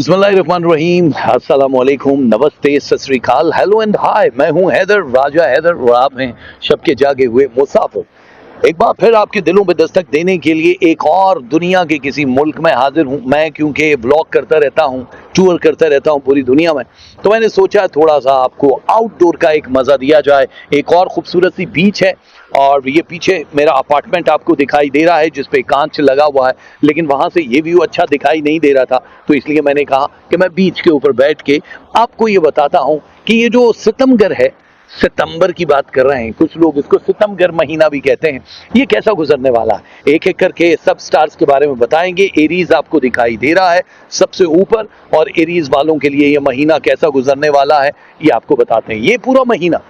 बिस्मिल्लाहिर्रहमानिर्रहीम, अस्सलाम वालेकुम, नमस्ते, सत श्री अकाल, हेलो एंड हाय। मैं हूं हैदर, राजा हैदर, और आप हैं शब के जागे हुए मुसाफिर। एक बार फिर आपके दिलों में दस्तक देने के लिए एक और दुनिया के किसी मुल्क में हाजिर हूं मैं, क्योंकि ब्लॉग करता रहता हूं, टूर करता रहता हूं पूरी दुनिया में। तो मैंने सोचा थोड़ा सा आपको आउटडोर का एक मजा दिया जाए। एक और खूबसूरत सी बीच है, और ये पीछे मेरा अपार्टमेंट आपको दिखाई दे रहा है जिसपे कांच लगा हुआ है, लेकिन वहां से ये व्यू अच्छा दिखाई नहीं दे रहा था, तो इसलिए मैंने कहा कि मैं बीच के ऊपर बैठ के आपको ये बताता हूं कि ये जो सितमगर है, सितंबर की बात कर रहे हैं, कुछ लोग इसको सितमगर महीना भी कहते हैं, ये कैसा गुजरने वाला है। एक एक करके सब स्टार्स के बारे में बताएंगे। एरीज आपको दिखाई दे रहा है सबसे ऊपर, और एरीज वालों के लिए ये महीना कैसा गुजरने वाला है ये आपको बताते हैं। ये पूरा महीना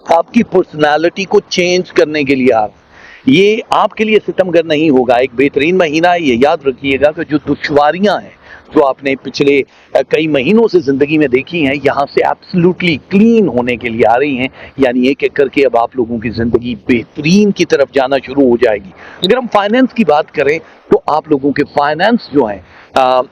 आपकी पर्सनालिटी को चेंज करने के लिए ये आपके लिए सितमगर नहीं होगा, एक बेहतरीन महीना है। ये याद रखिएगा कि जो दुश्वारियां हैं जो आपने पिछले कई महीनों से जिंदगी में देखी हैं, यहाँ से एब्सोल्युटली क्लीन होने के लिए आ रही हैं। यानी एक एक करके अब आप लोगों की जिंदगी बेहतरीन की तरफ जाना शुरू हो जाएगी। अगर हम फाइनेंस की बात करें तो आप लोगों के फाइनेंस जो हैं,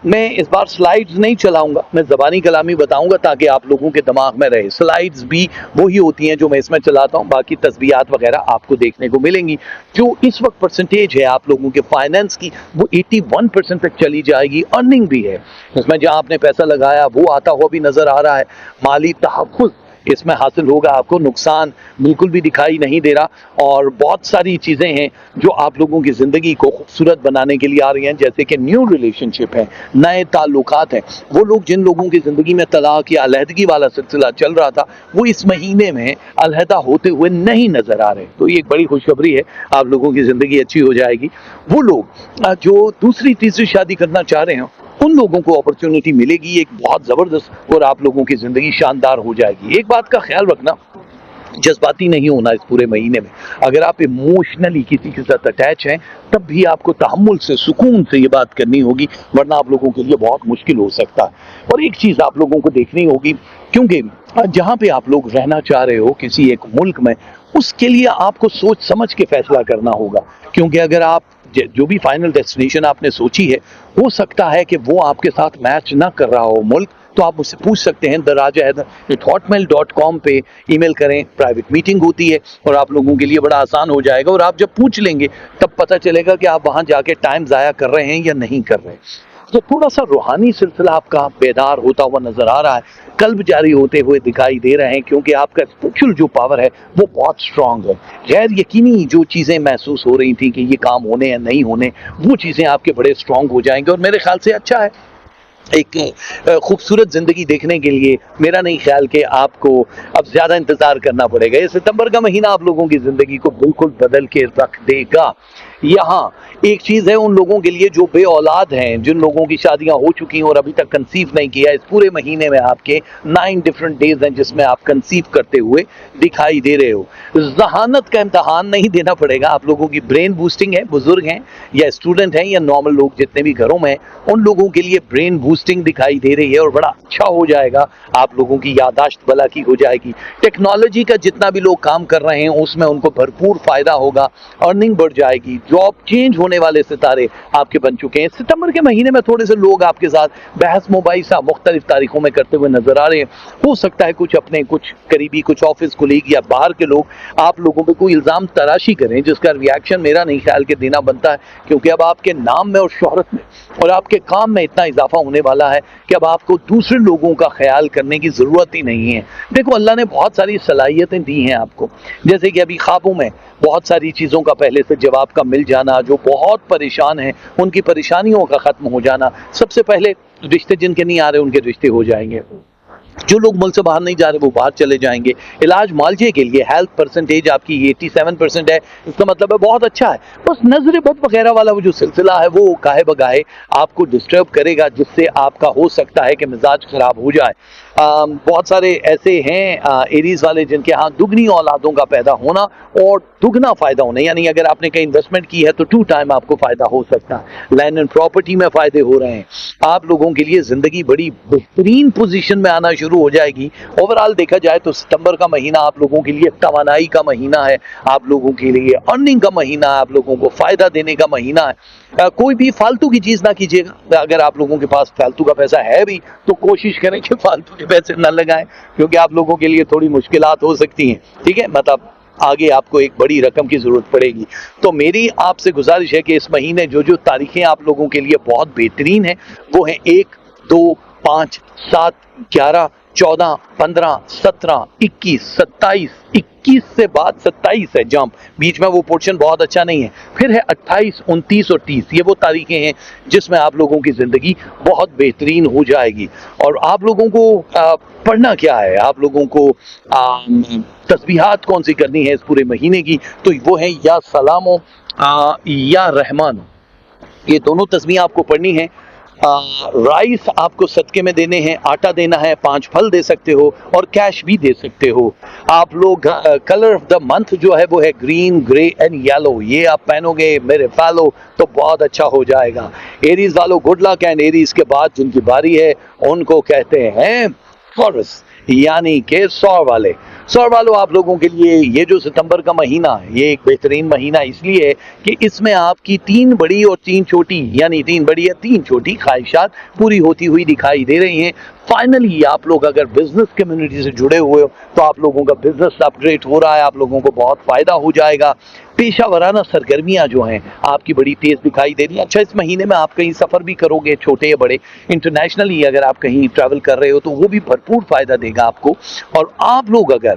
मैं इस बार स्लाइड्स नहीं चलाऊंगा, मैं ज़बानी कलामी बताऊंगा ताकि आप लोगों के दिमाग में रहे। स्लाइड्स भी वही होती हैं जो मैं इसमें चलाता हूं, बाकी तस्बीहात वगैरह आपको देखने को मिलेंगी। जो इस वक्त परसेंटेज है आप लोगों के फाइनेंस की, वो 81% तक चली जाएगी। अर्निंग भी है इसमें, जहां आपने पैसा लगाया वो आता हुआ भी नजर आ रहा है। माली तहफ़्फ़ुज़ इसमें हासिल होगा, आपको नुकसान बिल्कुल भी दिखाई नहीं दे रहा। और बहुत सारी चीज़ें हैं जो आप लोगों की ज़िंदगी को खूबसूरत बनाने के लिए आ रही हैं, जैसे कि न्यू रिलेशनशिप है, नए ताल्लुकात हैं। वो लोग जिन लोगों की ज़िंदगी में तलाक या अलहदगी वाला सिलसिला चल रहा था, वो इस महीने में अलहदा होते हुए नहीं नज़र आ रहे। तो ये एक बड़ी खुशखबरी है, आप लोगों की ज़िंदगी अच्छी हो जाएगी। वो लोग जो दूसरी तीसरी शादी करना चाह रहे हैं, उन लोगों को अपॉर्चुनिटी मिलेगी एक बहुत जबरदस्त, और आप लोगों की जिंदगी शानदार हो जाएगी। एक बात का ख्याल रखना, जज्बाती नहीं होना इस पूरे महीने में। अगर आप इमोशनली किसी के साथ अटैच हैं, तब भी आपको तहम्मुल से, सुकून से ये बात करनी होगी, वरना आप लोगों के लिए बहुत मुश्किल हो सकता है। और एक चीज आप लोगों को देखनी होगी, क्योंकि जहां पे आप लोग रहना चाह रहे हो किसी एक मुल्क में, उसके लिए आपको सोच समझ के फैसला करना होगा। क्योंकि अगर आप जो भी फाइनल डेस्टिनेशन आपने सोची है, हो सकता है कि वो आपके साथ मैच ना कर रहा हो मुल्क, तो आप मुझसे पूछ सकते हैं। daraja@hotmail.com पे ईमेल करें, प्राइवेट मीटिंग होती है, और आप लोगों के लिए बड़ा आसान हो जाएगा। और आप जब पूछ लेंगे तब पता चलेगा कि आप वहां जाके टाइम जाया कर रहे हैं या नहीं कर रहे हैं। तो थोड़ा सा रूहानी सिलसिला आपका बेदार होता हुआ नजर आ रहा है, कल्ब जारी होते हुए दिखाई दे रहे हैं, क्योंकि आपका स्पिरिचुअल जो पावर है वो बहुत स्ट्रांग है। गैर यकीनी जो चीज़ें महसूस हो रही थी कि ये काम होने या नहीं होने, वो चीज़ें आपके बड़े स्ट्रांग हो जाएंगे। और मेरे ख्याल से अच्छा है, एक खूबसूरत जिंदगी देखने के लिए मेरा नहीं ख्याल कि आपको अब ज्यादा इंतजार करना पड़ेगा। ये सितंबर का महीना आप लोगों की जिंदगी को बिल्कुल बदल के रख देगा। यहाँ एक चीज है उन लोगों के लिए जो बे औलाद हैं, जिन लोगों की शादियां हो चुकी हैं और अभी तक कंसीव नहीं किया। इस पूरे महीने में आपके 9 डिफरेंट डेज हैं जिसमें आप कंसीव करते हुए दिखाई दे रहे हो। जहानत का इम्तहान नहीं देना पड़ेगा, आप लोगों की ब्रेन बूस्टिंग है। बुजुर्ग हैं या स्टूडेंट हैं या नॉर्मल लोग जितने भी घरों में हैं, उन लोगों के लिए ब्रेन बूस्टिंग दिखाई दे रही है, और बड़ा अच्छा हो जाएगा। आप लोगों की यादाश्त भला की हो जाएगी। टेक्नोलॉजी का जितना भी लोग काम कर रहे हैं उसमें उनको भरपूर फायदा होगा, अर्निंग बढ़ जाएगी। जॉब चेंज होने वाले सितारे आपके बन चुके हैं। सितंबर के महीने में थोड़े से लोग आपके साथ बहस मुबाहिसा मुख्तलिफ तारीखों में करते हुए नजर आ रहे हैं। हो सकता है कुछ अपने, कुछ करीबी, कुछ ऑफिस कोलीग या बाहर के लोग आप लोगों पे कोई इल्जाम तराशी करें, जिसका रिएक्शन मेरा नहीं ख्याल के देना बनता है, क्योंकि अब आपके नाम में और शोहरत में और आपके काम में इतना इजाफा होने वाला है कि अब आपको दूसरे लोगों का ख्याल करने की जरूरत ही नहीं है। देखो, अल्लाह ने बहुत सारी सलाहियतें दी हैं आपको, जैसे कि अभी ख्वाबों में बहुत सारी चीज़ों का पहले से जवाब का मिल जाना, जो बहुत परेशान हैं उनकी परेशानियों का ख़त्म हो जाना। सबसे पहले रिश्ते जिनके नहीं आ रहे उनके रिश्ते हो जाएंगे। जो लोग मुल्क से बाहर नहीं जा रहे वो बाहर चले जाएंगे। इलाज मुआलजे के लिए हेल्थ परसेंटेज आपकी 87% है, इसका मतलब है बहुत अच्छा है। बस नजर बद वगैरह वाला वो जो सिलसिला है वो काहे बगाहे आपको डिस्टर्ब करेगा, जिससे आपका हो सकता है कि मिजाज खराब हो जाए। बहुत सारे ऐसे हैं एरीज वाले जिनके यहाँ दुगनी औलादों का पैदा होना और दुगना फायदा होना, यानी अगर आपने कहीं इन्वेस्टमेंट की है तो 2 टाइम आपको फायदा हो सकता है। लैंड एंड प्रॉपर्टी में फायदे हो रहे हैं। आप लोगों के लिए जिंदगी बड़ी बेहतरीन पोजीशन में आना शुरू शुरू हो जाएगी। ओवरऑल देखा जाए तो सितंबर का महीना आप लोगों के लिए तवानाई का महीना है, आप लोगों के लिए अर्निंग का महीना है, आप लोगों को फायदा देने का महीना है। कोई भी फालतू की चीज ना कीजिएगा। अगर आप लोगों के पास फालतू का पैसा है भी तो कोशिश करें कि फालतू के पैसे न लगाएं, क्योंकि आप लोगों के लिए थोड़ी मुश्किलात हो सकती हैं। ठीक है, मतलब आगे आपको एक बड़ी रकम की जरूरत पड़ेगी। तो मेरी आपसे गुजारिश है कि इस महीने जो जो तारीखें आप लोगों के लिए बहुत बेहतरीन है वो है 1, 2, 5, 7, 11, 14, 15, 17, 21, 27, 21 से बाद 27 है जंप, बीच में वो पोर्शन बहुत अच्छा नहीं है। फिर है 28, 29 और 30, ये वो तारीखें हैं जिसमें आप लोगों की जिंदगी बहुत बेहतरीन हो जाएगी। और आप लोगों को पढ़ना क्या है, आप लोगों को तस्बीहात कौन सी करनी है इस पूरे महीने की, तो वो है या सलामो या रहमान, ये दोनों तस्बीह आपको पढ़नी है। राइस आपको सदके में देने हैं, आटा देना है, 5 फल दे सकते हो और कैश भी दे सकते हो। आप लोग कलर ऑफ द मंथ जो है वो है ग्रीन, ग्रे एंड येलो, ये आप पहनोगे मेरे फॉलो तो बहुत अच्छा हो जाएगा। एरीज वालों गुड लक, एंड एरीज के बाद जिनकी बारी है उनको कहते हैं टॉरस, यानी कि सौर वालों आप लोगों के लिए ये जो सितंबर का महीना है ये एक बेहतरीन महीना इसलिए है कि इसमें आपकी 3 बड़ी और 3 छोटी, यानी 3 बड़ी या 3 छोटी ख्वाहिशात पूरी होती हुई दिखाई दे रही हैं। फाइनली आप लोग अगर बिजनेस कम्युनिटी से जुड़े हुए हो तो आप लोगों का बिजनेस अपग्रेड हो रहा है, आप लोगों को बहुत फायदा हो जाएगा। पेशा वराना सरगर्मियां जो हैं आपकी बड़ी तेज दिखाई दे रही हैं। अच्छा, इस महीने में आप कहीं सफर भी करोगे, छोटे या बड़े, इंटरनेशनली अगर आप कहीं ट्रैवल कर रहे हो तो वो भी भरपूर फायदा देगा आपको। और आप लोग अगर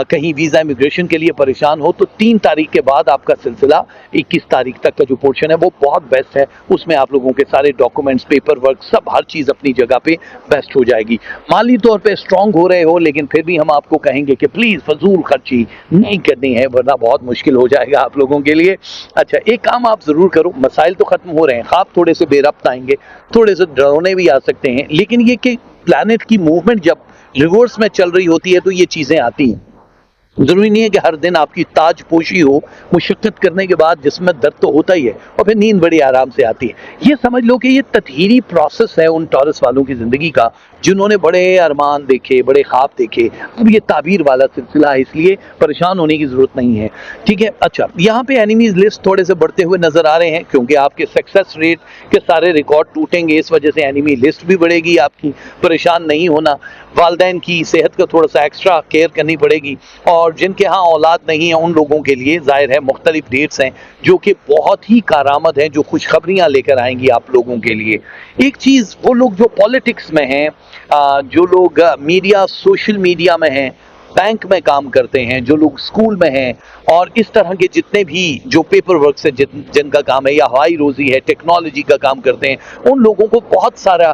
कहीं वीजा इमिग्रेशन के लिए परेशान हो तो 3 तारीख के बाद आपका सिलसिला 21 तारीख तक का जो पोर्शन है वो बहुत बेस्ट है। उसमें आप लोगों के सारे डॉक्यूमेंट्स, पेपर वर्क, सब हर चीज अपनी जगह पे बेस्ट हो जाएगी। माली तौर पे स्ट्रांग हो रहे हो लेकिन फिर भी हम आपको कहेंगे कि प्लीज फजूल खर्ची नहीं करनी है, वरना बहुत मुश्किल हो जाएगा आप लोगों के लिए। अच्छा, एक काम आप जरूर करो, मसाइल तो खत्म हो रहे हैं, ख्वाब थोड़े से बेरब्त आएंगे, थोड़े से डरोने भी आ सकते हैं, लेकिन ये कि प्लैनेट की मूवमेंट जब रिवर्स में चल रही होती है तो ये चीजें आती हैं। जरूरी नहीं है कि हर दिन आपकी ताज पोशी हो, मुशक्कत करने के बाद जिसमें दर्द तो होता ही है और फिर नींद बड़ी आराम से आती है। ये समझ लो कि ये तत्हीरी प्रोसेस है उन टॉरस वालों की जिंदगी का जिन्होंने बड़े अरमान देखे, बड़े ख्वाब देखे। अब ये ताबीर वाला सिलसिला है, इसलिए परेशान होने की जरूरत नहीं है। ठीक है, अच्छा, यहाँ पे एनिमीज लिस्ट थोड़े से बढ़ते हुए नजर आ रहे हैं क्योंकि आपके सक्सेस रेट के सारे रिकॉर्ड टूटेंगे, इस वजह से एनिमी लिस्ट भी बढ़ेगी आपकी। परेशान नहीं होना, वालदैन की सेहत का थोड़ा सा एक्स्ट्रा केयर करनी पड़ेगी। और जिनके यहाँ औलाद नहीं है उन लोगों के लिए जाहिर है मुख्तलिफ डेट्स हैं जो कि बहुत ही कारामद हैं, जो खुशखबरियां लेकर आएंगी आप लोगों के लिए। एक चीज, वो लोग जो पॉलिटिक्स में हैं, जो लोग मीडिया, सोशल मीडिया में हैं, बैंक में काम करते हैं, जो लोग स्कूल में हैं, और इस तरह के जितने भी जो पेपर वर्क से जिनका काम है या हवाई रोजी है, टेक्नोलॉजी का काम करते हैं, उन लोगों को बहुत सारा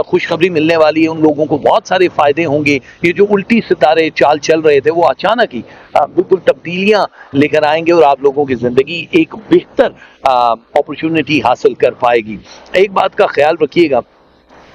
खुशखबरी मिलने वाली है, उन लोगों को बहुत सारे फायदे होंगे। ये जो उल्टी सितारे चाल चल रहे थे वो अचानक ही बिल्कुल तब्दीलियां लेकर आएंगे और आप लोगों की जिंदगी एक बेहतर अपॉर्चुनिटी हासिल कर पाएगी। एक बात का ख्याल रखिएगा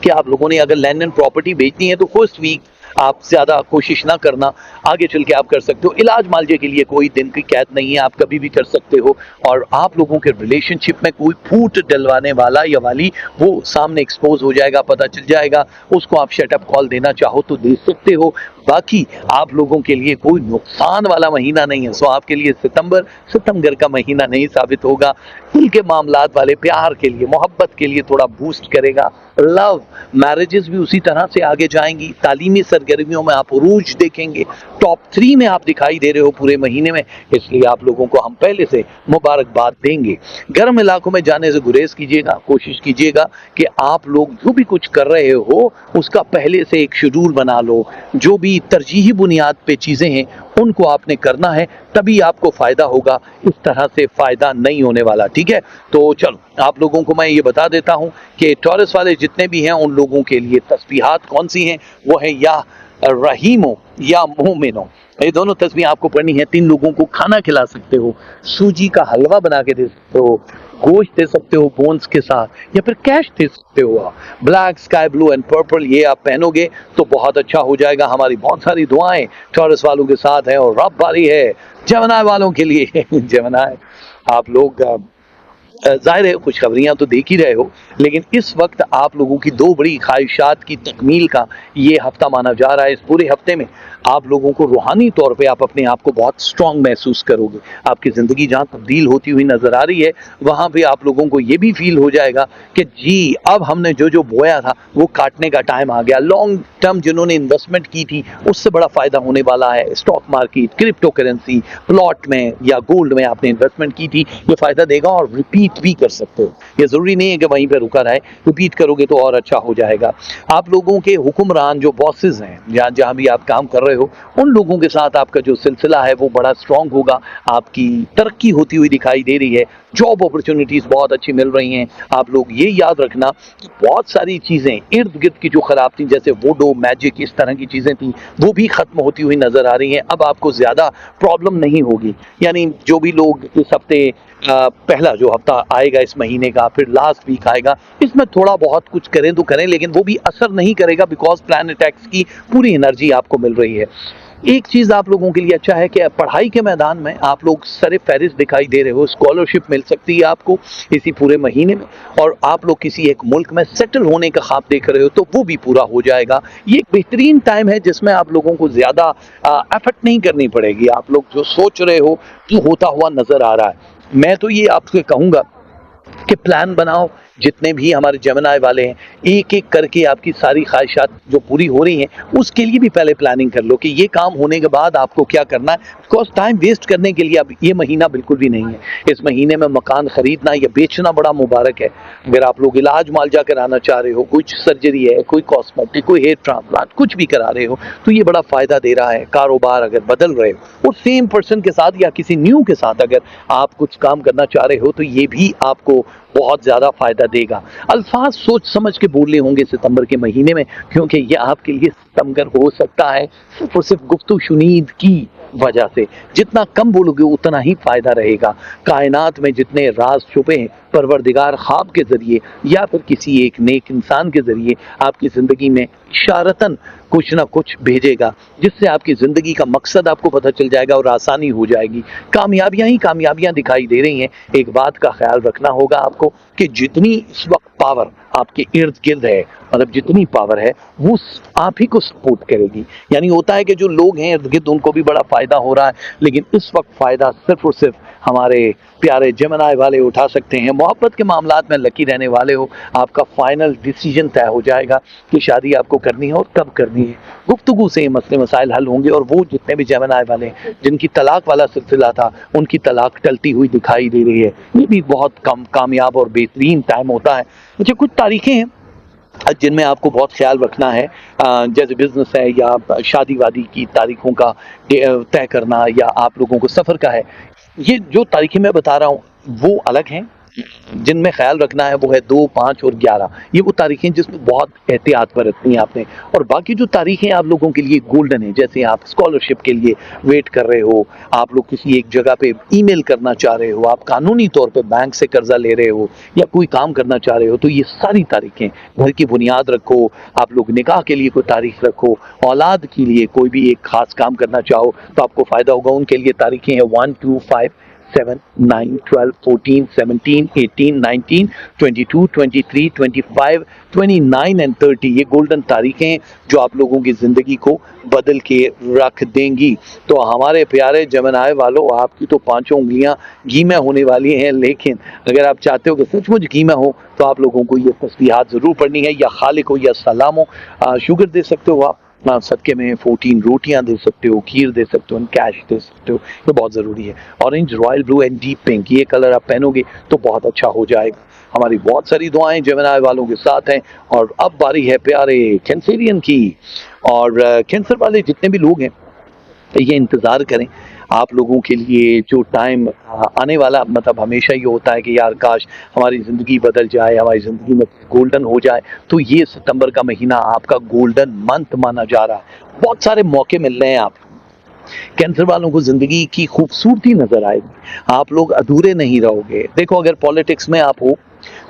कि आप लोगों ने अगर लैंड एंड प्रॉपर्टी बेचनी है तो फर्स्ट वीक आप ज्यादा कोशिश ना करना, आगे चल के आप कर सकते हो। इलाज मालजे के लिए कोई दिन की कैद नहीं है, आप कभी भी कर सकते हो। और आप लोगों के रिलेशनशिप में कोई फूट डलवाने वाला या वाली वो सामने एक्सपोज हो जाएगा, पता चल जाएगा, उसको आप शट अप कॉल देना चाहो तो दे सकते हो। बाकी आप लोगों के लिए कोई नुकसान वाला महीना नहीं है। सो आपके लिए सितंबर का महीना नहीं साबित होगा। दिल के मामलात वाले, प्यार के लिए, मोहब्बत के लिए थोड़ा बूस्ट करेगा। लव मैरिजेस भी उसी तरह से आगे जाएंगी। तालीमी सरगर्मियों में आप उरूज देखेंगे। टॉप 3 में आप दिखाई दे रहे हो पूरे महीने में, इसलिए आप लोगों को हम पहले से मुबारकबाद देंगे। गर्म इलाकों में जाने से गुरेज कीजिएगा। कोशिश कीजिएगा कि आप लोग जो भी कुछ कर रहे हो उसका पहले से एक शेड्यूल बना लो। जो भी तरजीही बुनियाद पे चीजें हैं उनको आपने करना है, तभी आपको फायदा होगा, इस तरह से फायदा नहीं होने वाला। ठीक है, तो चलो आप लोगों को मैं ये बता देता हूं कि टॉरस वाले जितने भी हैं उन लोगों के लिए तस्बीहात कौन सी हैं, वो है या रहीमो या मोमिनो। ये दोनों तस्बीह आपको पढ़नी है। 3 लोगों को खाना खिला सकते हो, सूजी का हलवा बना के दे सकते हो, गोश्त दे सकते हो बोन्स के साथ, या फिर कैश दे सकते हो। Black, sky blue and purple ये आप पहनोगे तो बहुत अच्छा हो जाएगा। हमारी बहुत सारी दुआएं टॉरस वालों के साथ है। और रब बारी है जेमिनी वालों के लिए। जेमिनी आप लोग जाहिर है खुशखबरियां तो देख ही रहे हो, लेकिन इस वक्त आप लोगों की दो बड़ी ख्वाहिशात की तकमील का ये हफ्ता माना जा रहा है। इस पूरे हफ्ते में आप लोगों को रूहानी तौर पे आप अपने आप को बहुत स्ट्रांग महसूस करोगे। आपकी ज़िंदगी जहाँ तब्दील होती हुई नज़र आ रही है, वहाँ पे आप लोगों को ये भी फील हो जाएगा कि जी अब हमने जो जो बोया था वो काटने का टाइम आ गया। लॉन्ग टर्म जिन्होंने इन्वेस्टमेंट की थी उससे बड़ा फ़ायदा होने वाला है। Stock market, crypto currency, plot में या गोल्ड में आपने इन्वेस्टमेंट की थी, ये फ़ायदा देगा और रिपीट भी कर सकते हो। ये ज़रूरी नहीं है कि वहीं पर रुका रहे, रिपीट करोगे तो और अच्छा हो जाएगा। आप लोगों के हुक्मरान जो बॉसेस हैं, जहाँ जहाँ भी आप काम कर रहे हो, उन लोगों के साथ आपका जो सिलसिला है वो बड़ा स्ट्रांग होगा। आपकी तरक्की होती हुई दिखाई दे रही है। जॉब अपॉर्चुनिटीज़ बहुत अच्छी मिल रही हैं। आप लोग ये याद रखना कि बहुत सारी चीज़ें इर्द गिर्द की जो ख़राब थी, जैसे वोडो, मैजिक, इस तरह की चीज़ें थी, वो भी ख़त्म होती हुई नज़र आ रही हैं। अब आपको ज़्यादा प्रॉब्लम नहीं होगी। यानी जो भी लोग इस हफ्ते पहला जो हफ्ता आएगा इस महीने का, फिर लास्ट वीक आएगा, इसमें थोड़ा बहुत कुछ करें तो करें, लेकिन वो भी असर नहीं करेगा बिकॉज प्लैनेट एक्स की पूरी एनर्जी आपको मिल रही है। एक चीज़ आप लोगों के लिए अच्छा है कि पढ़ाई के मैदान में आप लोग सरे फहरिस्त दिखाई दे रहे हो। स्कॉलरशिप मिल सकती है आपको इसी पूरे महीने में, और आप लोग किसी एक मुल्क में सेटल होने का ख्वाब देख रहे हो तो वो भी पूरा हो जाएगा। ये एक बेहतरीन टाइम है जिसमें आप लोगों को ज़्यादा एफर्ट नहीं करनी पड़ेगी। आप लोग जो सोच रहे हो वो होता हुआ नज़र आ रहा है। मैं तो ये आपसे कहूँगा कि प्लान बनाओ। जितने भी हमारे जेमिनी वाले हैं, एक एक करके आपकी सारी ख्वाहिशात जो पूरी हो रही हैं उसके लिए भी पहले प्लानिंग कर लो कि ये काम होने के बाद आपको क्या करना है। बिकॉज टाइम वेस्ट करने के लिए अब ये महीना बिल्कुल भी नहीं है। इस महीने में मकान खरीदना या बेचना बड़ा मुबारक है। अगर आप लोग इलाज मुआलजा कराना चाह रहे हो, कुछ सर्जरी है, कोई कॉस्मेटिक, कोई हेयर ट्रांसप्लांट, कुछ भी करा रहे हो, तो ये बड़ा फ़ायदा दे रहा है। कारोबार अगर बदल रहे हो और सेम पर्सन के साथ या किसी न्यू के साथ अगर आप कुछ काम करना चाह रहे हो तो ये भी आपको बहुत ज़्यादा फ़ायदा देगा। अल्फाज सोच समझ के बोलने होंगे सितंबर के महीने में, क्योंकि ये आपके लिए सितंबर हो सकता है सिर्फ और सिर्फ गुफ्तगू शुनीद की वजह से। जितना कम बोलोगे उतना ही फ़ायदा रहेगा। कायनात में जितने राज छुपे हैं, परवरदिगार ख्वाब के ज़रिए या फिर किसी एक नेक इंसान के ज़रिए आपकी ज़िंदगी में इशारतन कुछ ना कुछ भेजेगा, जिससे आपकी ज़िंदगी का मकसद आपको पता चल जाएगा और आसानी हो जाएगी। कामयाबियां ही कामयाबियां दिखाई दे रही हैं। एक बात का ख्याल रखना होगा आपको कि जितनी इस वक्त पावर आपके इर्द गिर्द है, मतलब जितनी पावर है वो आप ही को सपोर्ट करेगी। यानी होता है कि जो लोग हैं इर्द गिर्द उनको भी बड़ा फ़ायदा हो रहा है, लेकिन इस वक्त फ़ायदा सिर्फ और सिर्फ हमारे प्यारे जेमिनी वाले उठा सकते हैं। मोहब्बत के मामलात में लकी रहने वाले हो, आपका फाइनल डिसीजन तय हो जाएगा कि शादी आपको करनी है और कब करनी है। गुफ्तगू से मसले मसाइल हल होंगे, और वो जितने भी जेमिनी वाले जिनकी तलाक वाला सिलसिला था उनकी तलाक टलती हुई दिखाई दे रही है। ये भी बहुत कामयाब और बेहतरीन टाइम होता है। अच्छा, कुछ तारीखें हैं जिनमें आपको बहुत ख्याल रखना है, जैसे बिजनेस है या शादी वादी की तारीखों का तय करना, या आप लोगों को सफ़र का है। ये जो तारीखें मैं बता रहा हूँ वो अलग हैं। जिनमें ख्याल रखना है वो है 2, 5 और 11। ये वो तारीखें जिसमें बहुत एहतियात बरतनी है आपने। और बाकी जो तारीखें आप लोगों के लिए गोल्डन है, जैसे आप स्कॉलरशिप के लिए वेट कर रहे हो, आप लोग किसी एक जगह पे ईमेल करना चाह रहे हो, आप कानूनी तौर पे बैंक से कर्जा ले रहे हो या कोई काम करना चाह रहे हो, तो ये सारी तारीखें, घर की बुनियाद रखो, आप लोग निकाह के लिए कोई तारीख रखो, औलाद के लिए कोई भी एक खास काम करना चाहो तो आपको फ़ायदा होगा। उनके लिए तारीखें हैं 1, 2, 5, 7, 9, 12, 14, 17, 18, 19, 22, 23, 25, 29 एंड 30। ये गोल्डन तारीखें जो आप लोगों की ज़िंदगी को बदल के रख देंगी। तो हमारे प्यारे जेमिनी वालों, आपकी तो पांचों उंगलियां घी में होने वाली हैं, लेकिन अगर आप चाहते हो कि सचमुच घी में हो तो आप लोगों को ये तस्बीहात ज़रूर पढ़नी है, या खालिक हो या सलाम हो। शुगर दे सकते हो आप, सदके में 14 रोटियां दे सकते हो, खीर दे सकते हो, कैश दे सकते हो। ये बहुत ज़रूरी है। Orange, royal blue and deep pink, ये कलर आप पहनोगे तो बहुत अच्छा हो जाएगा। हमारी बहुत सारी दुआएं जेमिनी वालों के साथ हैं। और अब बारी है प्यारे कैंसरियन की। और कैंसर वाले जितने भी लोग हैं ये इंतज़ार करें। आप लोगों के लिए जो टाइम आने वाला, मतलब हमेशा ये होता है कि यार काश हमारी ज़िंदगी बदल जाए, हमारी ज़िंदगी में गोल्डन हो जाए, तो ये सितंबर का महीना आपका गोल्डन मंथ माना जा रहा है। बहुत सारे मौके मिल रहे हैं आप कैंसर वालों को, ज़िंदगी की खूबसूरती नज़र आएगी, आप लोग अधूरे नहीं रहोगे। देखो, अगर पॉलिटिक्स में आप हो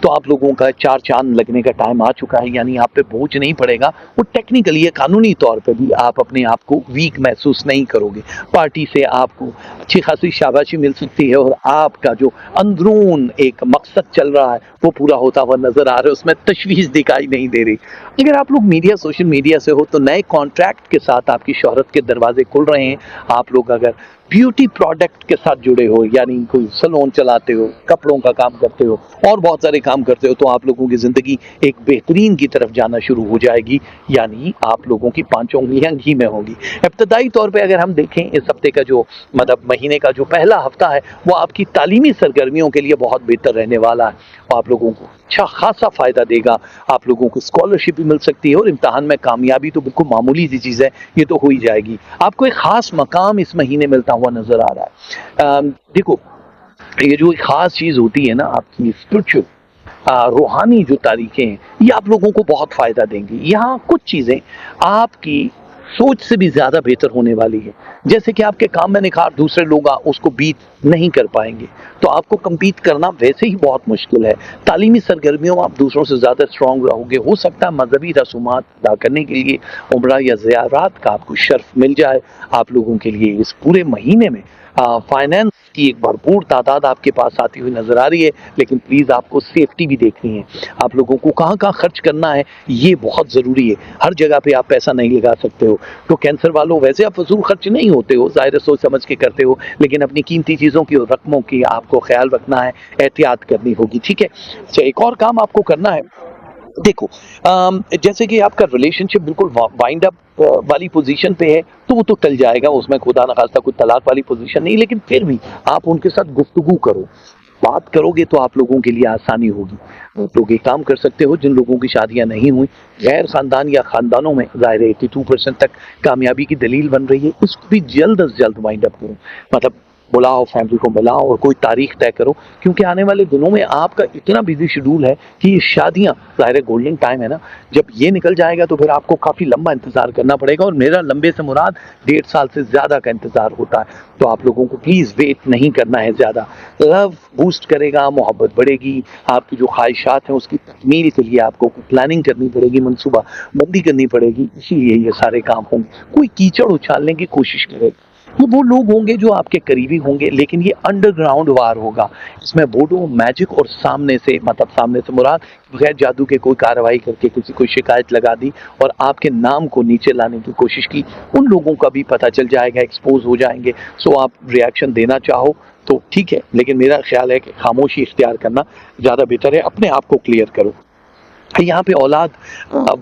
तो आप लोगों का 4 चांद लगने का टाइम आ चुका है, यानी आप पे बोझ नहीं पड़ेगा, वो टेक्निकली या कानूनी तौर पे भी आप अपने आप को वीक महसूस नहीं करोगे। पार्टी से आपको अच्छी खासी शाबाशी मिल सकती है और आपका जो अंदरून एक मकसद चल रहा है वो पूरा होता हुआ नजर आ रहा है, उसमें तशवीश दिखाई नहीं दे रही। अगर आप लोग मीडिया, सोशल मीडिया से हो तो नए कॉन्ट्रैक्ट के साथ आपकी शोहरत के दरवाजे खुल रहे हैं। आप लोग अगर ब्यूटी प्रोडक्ट के साथ जुड़े हो, यानी कोई सैलून चलाते हो, कपड़ों का काम करते हो और बहुत सारे काम करते हो, तो आप लोगों की जिंदगी एक बेहतरीन की तरफ जाना शुरू हो जाएगी, यानी आप लोगों की 5 उंगलियां घी में होंगी। इब्तदाई तौर पे अगर हम देखें, इस हफ्ते का जो मतलब महीने का जो पहला हफ्ता है वो आपकी तालीमी सरगर्मियों के लिए बहुत बेहतर रहने वाला है। आप लोगों को अच्छा खासा फायदा देगा। आप लोगों को स्कॉलरशिप भी मिल सकती है और इम्तहान में कामयाबी तो बिल्कुल मामूली सी चीज़ है, ये तो हो ही जाएगी। आपको एक खास मकाम इस महीने मिलता हुआ नजर आ रहा है। देखो, ये जो एक खास चीज़ होती है ना आपकी स्पिरिचुअल, रूहानी जो तारीखें हैं, ये आप लोगों को बहुत फायदा देंगी। यहाँ कुछ चीज़ें आपकी सोच से भी ज्यादा बेहतर होने वाली है। जैसे कि आपके काम में निखार दूसरे लोग उसको बीट नहीं कर पाएंगे, तो आपको compete करना वैसे ही बहुत मुश्किल है। तालीमी सरगर्मियों में आप दूसरों से ज्यादा स्ट्रांग रहोगे। हो सकता है मजहबी रसूमात अदा करने के लिए उम्रा या ज़ियारत का आपको शर्फ मिल जाए। आप लोगों के लिए इस पूरे महीने में फाइनेंस की एक भरपूर तादाद आपके पास आती हुई नजर आ रही है, लेकिन प्लीज आपको सेफ्टी भी देखनी है। आप लोगों को कहाँ कहाँ खर्च करना है ये बहुत जरूरी है। हर जगह पे आप पैसा नहीं लगा सकते हो। तो कैंसर वालों, वैसे आप फजूल खर्च नहीं होते हो, जाहिर सोच समझ के करते हो, लेकिन अपनी कीमती चीजों की और रकमों की आपको ख्याल रखना है, एहतियात करनी होगी, ठीक है। अच्छा, एक और काम आपको करना है। देखो, जैसे कि आपका रिलेशनशिप बिल्कुल वाइंड अप वाली पोजीशन पे है, तो वो तो टल जाएगा, उसमें खुदा न खास्ता कोई तलाक वाली पोजीशन नहीं, लेकिन फिर भी आप उनके साथ गुफ्तगू करो, बात करोगे तो आप लोगों के लिए आसानी होगी। आप लोग एक काम कर सकते हो, जिन लोगों की शादियां नहीं हुई, गैर खानदान या खानदानों में ज़ाहिर है 82% तक कामयाबी की दलील बन रही है, इसको भी जल्द अज जल्द वाइंड अप करो। मतलब बुलाओ, फैमिली को बुलाओ और कोई तारीख तय करो, क्योंकि आने वाले दिनों में आपका इतना बिजी शेड्यूल है कि ये शादियां, ज़ाहिर है गोल्डन टाइम है ना, जब ये निकल जाएगा तो फिर आपको काफ़ी लंबा इंतज़ार करना पड़ेगा, और मेरा लंबे से मुराद 1.5 साल से ज़्यादा का इंतज़ार होता है। तो आप लोगों को प्लीज़ वेट नहीं करना है ज़्यादा। लव बूस्ट करेगा, मोहब्बत बढ़ेगी, आपकी जो ख्वाहिशात हैं उसकी तकमील के लिए आपको प्लानिंग करनी पड़ेगी, मनसूबा बंदी करनी पड़ेगी, इसीलिए ये सारे काम होंगे। कोई कीचड़ उछालने की कोशिश करेगा, ये वो लोग होंगे जो आपके करीबी होंगे, लेकिन ये अंडरग्राउंड वार होगा। इसमें वोडू, मैजिक और सामने से, मतलब सामने से मुराद बगैर जादू के कोई कार्रवाई करके किसी को शिकायत लगा दी और आपके नाम को नीचे लाने की कोशिश की, उन लोगों का भी पता चल जाएगा, एक्सपोज हो जाएंगे। सो आप रिएक्शन देना चाहो तो ठीक है, लेकिन मेरा ख्याल है कि खामोशी इख्तियार करना ज़्यादा बेहतर है। अपने आप को क्लियर करो। यहाँ पे औलाद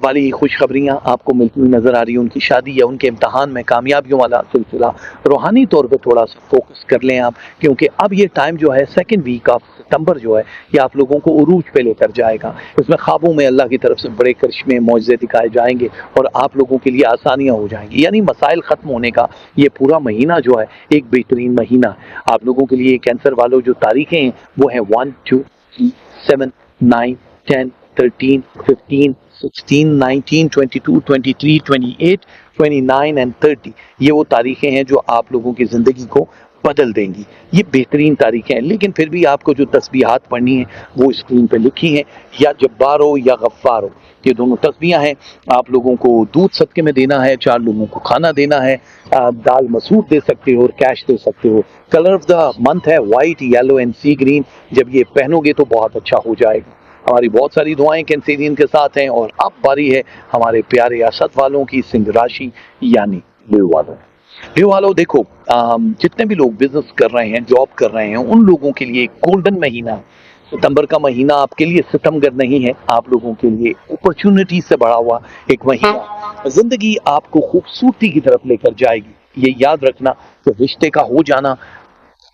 वाली खुशखबरियाँ आपको मिलती हुई नजर आ रही है। उनकी शादी या उनके इम्तहान में कामयाबियों वाला सिलसिला, रूहानी तौर पे थोड़ा सा फोकस कर लें आप, क्योंकि अब ये टाइम जो है, सेकंड वीक ऑफ सितंबर जो है, ये आप लोगों को उरूज पे लेकर जाएगा। इसमें ख्वाबों में अल्लाह की तरफ से बड़े करिश्मे, मौजज़े दिखाए जाएंगे और आप लोगों के लिए आसानियाँ हो जाएंगी। यानी मसाइल ख़त्म होने का ये पूरा महीना जो है एक बेहतरीन महीना है आप लोगों के लिए। कैंसर वालों जो तारीखें हैं वो हैं 1, 2, 3, 7, 9, 10, 13, 15, 16, 19, 22, 23, 28, 29 एंड 30। ये वो तारीखें हैं जो आप लोगों की ज़िंदगी को बदल देंगी। ये बेहतरीन तारीखें हैं, लेकिन फिर भी आपको जो तस्बीहात पढ़नी है वो स्क्रीन पे लिखी हैं, या जब्बार हो या गफ्फार हो, ये दोनों तस्बीहां हैं। आप लोगों को दूध सदके में देना है, 4 लोगों को खाना देना है, दाल मसूर दे सकते हो और कैश दे सकते हो। कलर ऑफ द मंथ है white, yellow and sea green. जब ये पहनोगे तो बहुत अच्छा हो जाएगा। हमारी बहुत सारी दुआएं कैंसेरियन के साथ हैं, और अब बारी है हमारे प्यारे असद वालों की, सिंह राशि यानी ल्यू वालों। ल्यू वालों देखो, जितने भी लोग बिजनेस कर रहे हैं, जॉब कर रहे हैं, उन लोगों के लिए एक गोल्डन महीना है। सितंबर का महीना आपके लिए सितमगर नहीं है, आप लोगों के लिए अपॉर्चुनिटी से भरा हुआ एक महीना। जिंदगी आपको खूबसूरती की तरफ लेकर जाएगी। ये याद रखना कि रिश्ते का हो जाना,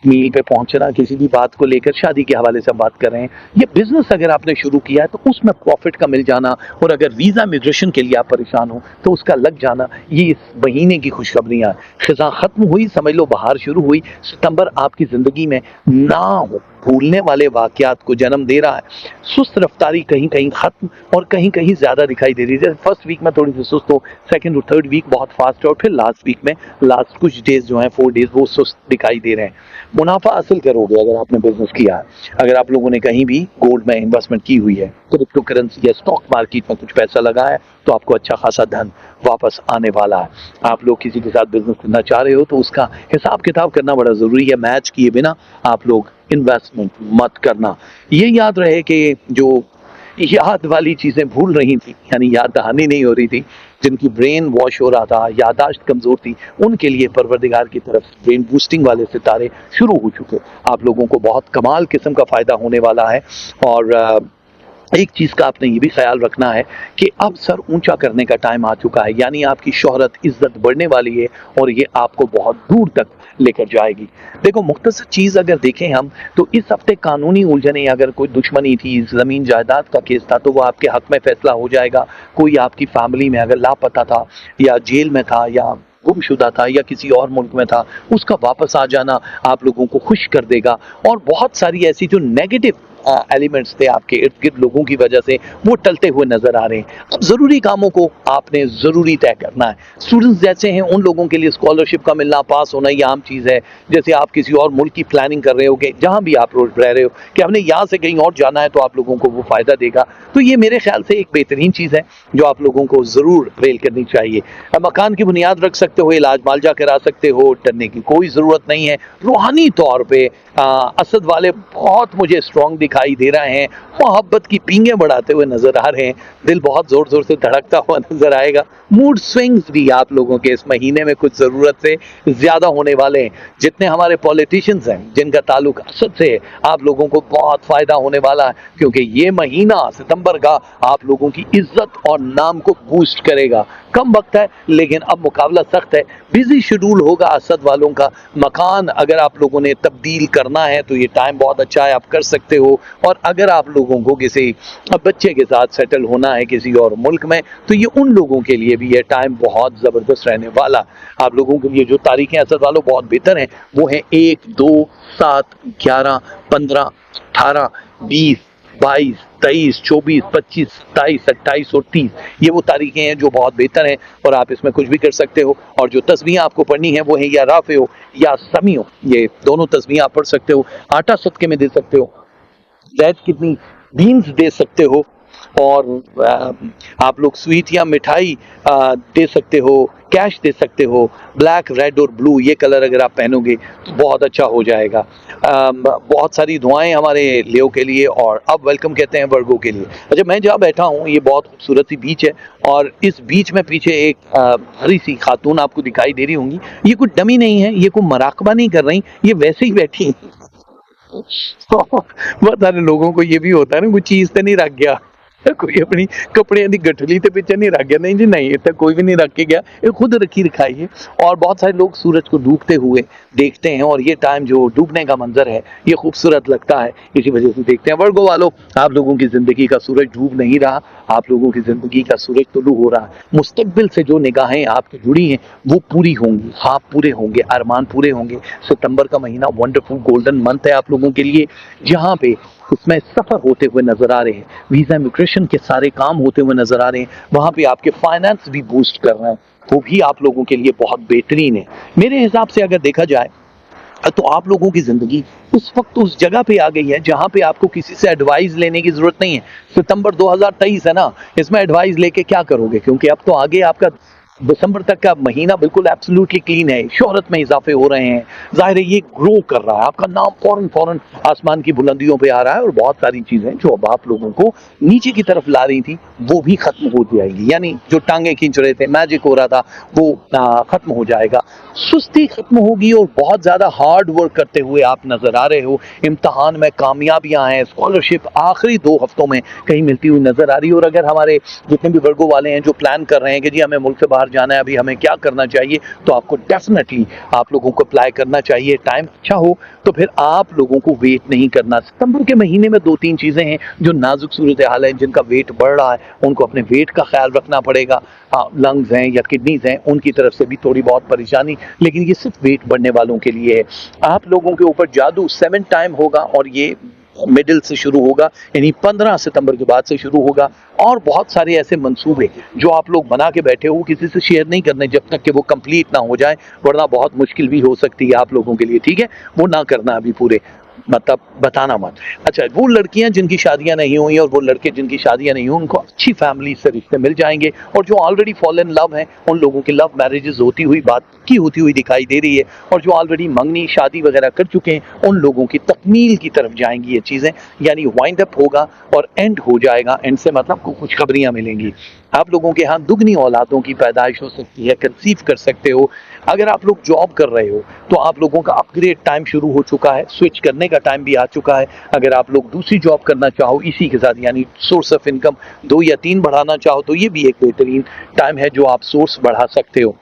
मील पे पहुंचना, किसी भी बात को लेकर, शादी के हवाले से बात कर रहे हैं, ये बिजनेस अगर आपने शुरू किया है तो उसमें प्रॉफिट का मिल जाना, और अगर वीजा इमिग्रेशन के लिए आप परेशान हो तो उसका लग जाना, ये इस महीने की खुशखबरियां। खिज़ां खत्म हुई, समझ लो बाहर शुरू हुई। सितंबर आपकी जिंदगी में ना हो भूलने वाले वाकयात को जन्म दे रहा है। सुस्त रफ्तारी कहीं कहीं खत्म और कहीं कहीं ज्यादा दिखाई दे रही है। जैसे फर्स्ट वीक में थोड़ी सी सुस्त हो, सेकंड और थर्ड वीक बहुत फास्ट है, और फिर लास्ट वीक में लास्ट कुछ डेज जो हैं 4 डेज वो सुस्त दिखाई दे रहे हैं। मुनाफा हासिल करोगे अगर आपने बिजनेस किया है, अगर आप लोगों ने कहीं भी गोल्ड में इन्वेस्टमेंट की हुई है, क्रिप्टो करेंसी या स्टॉक मार्केट में कुछ पैसा लगा है, तो आपको अच्छा खासा धन वापस आने वाला है। आप लोग किसी के साथ बिजनेस करना चाह रहे हो तो उसका हिसाब किताब करना बड़ा जरूरी है। मैच किए बिना आप लोग इन्वेस्टमेंट मत करना। ये याद रहे कि जो याद वाली चीजें भूल रही थी, यानी याद दहानी नहीं हो रही थी, जिनकी ब्रेन वॉश हो रहा था, यादाश्त कमजोर थी, उनके लिए परवरदिगार की तरफ से ब्रेन बूस्टिंग वाले सितारे शुरू हो चुके। आप लोगों को बहुत कमाल किस्म का फायदा होने वाला है। और एक चीज का आपने ये भी ख्याल रखना है कि अब सर ऊंचा करने का टाइम आ चुका है, यानी आपकी शोहरत इज्जत बढ़ने वाली है और ये आपको बहुत दूर तक लेकर जाएगी। देखो मुख्तसर चीज अगर देखें हम तो इस हफ्ते कानूनी उलझने, अगर कोई दुश्मनी थी, जमीन जायदाद का केस था, तो वो आपके हक में फैसला हो जाएगा। कोई आपकी फैमिली में अगर लापता था या जेल में था या गुमशुदा था या किसी और मुल्क में था, उसका वापस आ जाना आप लोगों को खुश कर देगा। और बहुत सारी ऐसी जो नेगेटिव एलिमेंट्स थे आपके इर्द गिर्द लोगों की वजह से, वो टलते हुए नजर आ रहे हैं। अब जरूरी कामों को आपने जरूरी तय करना है। स्टूडेंट्स जैसे हैं उन लोगों के लिए स्कॉलरशिप का मिलना, पास होना ये आम चीज है। जैसे आप किसी और मुल्क की प्लानिंग कर रहे हो कि जहां भी आप रोज रह रहे हो कि हमने यहाँ से कहीं और जाना है, तो आप लोगों को वो फायदा देगा। तो ये मेरे ख्याल से एक बेहतरीन चीज है जो आप लोगों को जरूर अवेल करनी चाहिए। मकान की बुनियाद रख सकते हो, इलाज मालजा करा सकते हो, डरने की कोई जरूरत नहीं है। रूहानी तौर पे असद वाले बहुत मुझे स्ट्रांग दिखाई दे रहे हैं, मोहब्बत की पींगे बढ़ाते हुए नजर आ रहे हैं, दिल बहुत जोर जोर से धड़कता हुआ नजर आएगा। मूड स्विंग्स भी आप लोगों के इस महीने में कुछ जरूरत से ज्यादा होने वाले हैं। जितने हमारे पॉलिटिशियंस हैं जिनका ताल्लुक असद से है, आप लोगों को बहुत फायदा होने वाला है, क्योंकि ये महीना सितंबर का आप लोगों की इज्जत और नाम को बूस्ट करेगा। कम वक्त है लेकिन अब मुकाबला सख्त है, बिजी शेड्यूल होगा असद वालों का। मकान अगर आप लोगों ने तब्दील करना है तो ये टाइम बहुत अच्छा है, आप कर सकते हो। और अगर आप लोगों को किसी बच्चे के साथ सेटल होना है किसी और मुल्क में, तो ये उन लोगों के लिए भी ये टाइम बहुत जबरदस्त रहने वाला। आप लोगों के लिए जो तारीखें असद वालों बहुत बेहतर हैं वो है 1, 2, 7, 11, 15, 18, 20, 22, 23, 24, 25, 27, 28 और 30, ये वो तारीखें हैं जो बहुत बेहतर हैं और आप इसमें कुछ भी कर सकते हो। और जो तस्वीरें आपको पढ़नी है वो है या राफे हो या समी हो, ये दोनों तस्वीरें आप पढ़ सकते हो। आटा सदके में दे सकते हो, जैद कितनी बीन्स दे सकते हो, और आप लोग स्वीट या मिठाई दे सकते हो, कैश दे सकते हो। ब्लैक, रेड और ब्लू ये कलर अगर आप पहनोगे तो बहुत अच्छा हो जाएगा। बहुत सारी दुआएं हमारे लियो के लिए, और अब वेलकम कहते हैं वर्गो के लिए। अच्छा, मैं जहाँ बैठा हूँ ये बहुत खूबसूरत सी बीच है, और इस बीच में पीछे एक हरी सी खातून आपको दिखाई दे रही होंगी। ये कोई डमी नहीं है, ये कोई मराकबा नहीं कर रही, ये वैसे ही बैठी है। बहुत सारे लोगों को ये भी होता है ना, कोई चीज तो नहीं रख गया, कोई अपनी कपड़े की गठली तो पीछे नहीं रख गया। नहीं जी नहीं, इतना कोई भी नहीं रख के गया, ये खुद रखी रखाई है। और बहुत सारे लोग सूरज को डूबते हुए देखते हैं, और ये टाइम जो डूबने का मंजर है ये खूबसूरत लगता है, इसी वजह से देखते हैं। वर्गो वालों, आप लोगों की जिंदगी का सूरज डूब नहीं रहा, आप लोगों की जिंदगी का सूरज तुलू हो रहा है। मुस्तकबिल से जो निगाहें आपकी जुड़ी हैं वो पूरी होंगी, ख्वाब पूरे होंगे, अरमान पूरे होंगे। सितंबर का महीना वंडरफुल गोल्डन मंथ है आप लोगों के लिए, जहाँ पे उसमें सफर होते हुए नजर आ रहे हैं, वीजा इमिग्रेशन के सारे काम होते हुए नजर आ रहे हैं, वहां पे आपके फाइनेंस भी बूस्ट कर रहे हैं, वो भी आप लोगों के लिए बहुत बेहतरीन है। मेरे हिसाब से अगर देखा जाए तो आप लोगों की जिंदगी इस वक्त उस जगह पे आ गई है जहां पे आपको किसी से एडवाइस लेने की जरूरत नहीं है। सितंबर 2023 है ना, इसमें एडवाइस लेके क्या करोगे, क्योंकि अब तो आगे आपका दिसंबर तक का महीना बिल्कुल एब्सोल्युटली क्लीन है, शोहरत में इजाफे हो रहे हैं, जाहिर है ये ग्रो कर रहा है, आपका नाम फौरन फौरन आसमान की बुलंदियों पे आ रहा है, और बहुत सारी चीजें जो अब आप लोगों को नीचे की तरफ ला रही थी वो भी खत्म हो जाएगी। यानी जो टांगे खींच रहे थे, मैजिक हो रहा था, वो खत्म हो जाएगा, सुस्ती खत्म होगी, और बहुत ज्यादा हार्ड वर्क करते हुए आप नजर आ रहे हो। इम्तहान में कामयाबियां हैं, स्कॉलरशिप आखिरी 2 हफ्तों में कहीं मिलती हुई नजर आ रही है। और अगर हमारे जितने भी वर्गों वाले हैं जो प्लान कर रहे हैं कि जी हमें मुल्क से बाहर बाहर जाना है, अभी हमें क्या करना चाहिए, तो आपको डेफिनेटली आप लोगों को अप्लाई करना चाहिए। टाइम अच्छा हो तो फिर आप लोगों को वेट नहीं करना। सितंबर के महीने में 2-3 चीजें हैं जो नाजुक सूरत हाल है, जिनका वेट बढ़ रहा है, उनको अपने वेट का ख्याल रखना पड़ेगा। लंग्स हैं या किडनीज हैं, उनकी तरफ से भी थोड़ी बहुत परेशानी, लेकिन ये सिर्फ वेट बढ़ने वालों के लिए है। आप लोगों के ऊपर जादू 7 टाइम होगा और ये मिडिल से शुरू होगा, यानी 15 सितंबर के बाद से शुरू होगा। और बहुत सारे ऐसे मंसूबे जो आप लोग बना के बैठे हो, किसी से शेयर नहीं करने जब तक कि वो कंप्लीट ना हो जाए, वरना बहुत मुश्किल भी हो सकती है आप लोगों के लिए, ठीक है? वो ना करना अभी पूरे, मतलब बताना मत। अच्छा, वो लड़कियां जिनकी शादियां नहीं हुई और वो लड़के जिनकी शादियां नहीं हुई, उनको अच्छी फैमिली से रिश्ते मिल जाएंगे। और जो ऑलरेडी फॉल इन लव हैं, उन लोगों की लव मैरिजेस होती हुई, बात की होती हुई दिखाई दे रही है। और जो ऑलरेडी मंगनी शादी वगैरह कर चुके हैं, उन लोगों की तकमील की तरफ जाएंगी ये चीजें, यानी वाइंड अप होगा और एंड हो जाएगा। एंड से मतलब को कुछ खबरियां मिलेंगी। आप लोगों के यहाँ दुगनी औलादों की पैदाइश हो सकती है, कंसीव कर सकते हो। अगर आप लोग जॉब कर रहे हो तो आप लोगों का अपग्रेड टाइम शुरू हो चुका है, स्विच करने का टाइम भी आ चुका है। अगर आप लोग दूसरी जॉब करना चाहो इसी के साथ, यानी सोर्स ऑफ इनकम 2 या 3 बढ़ाना चाहो, तो ये भी एक बेहतरीन टाइम है जो आप सोर्स बढ़ा सकते हो।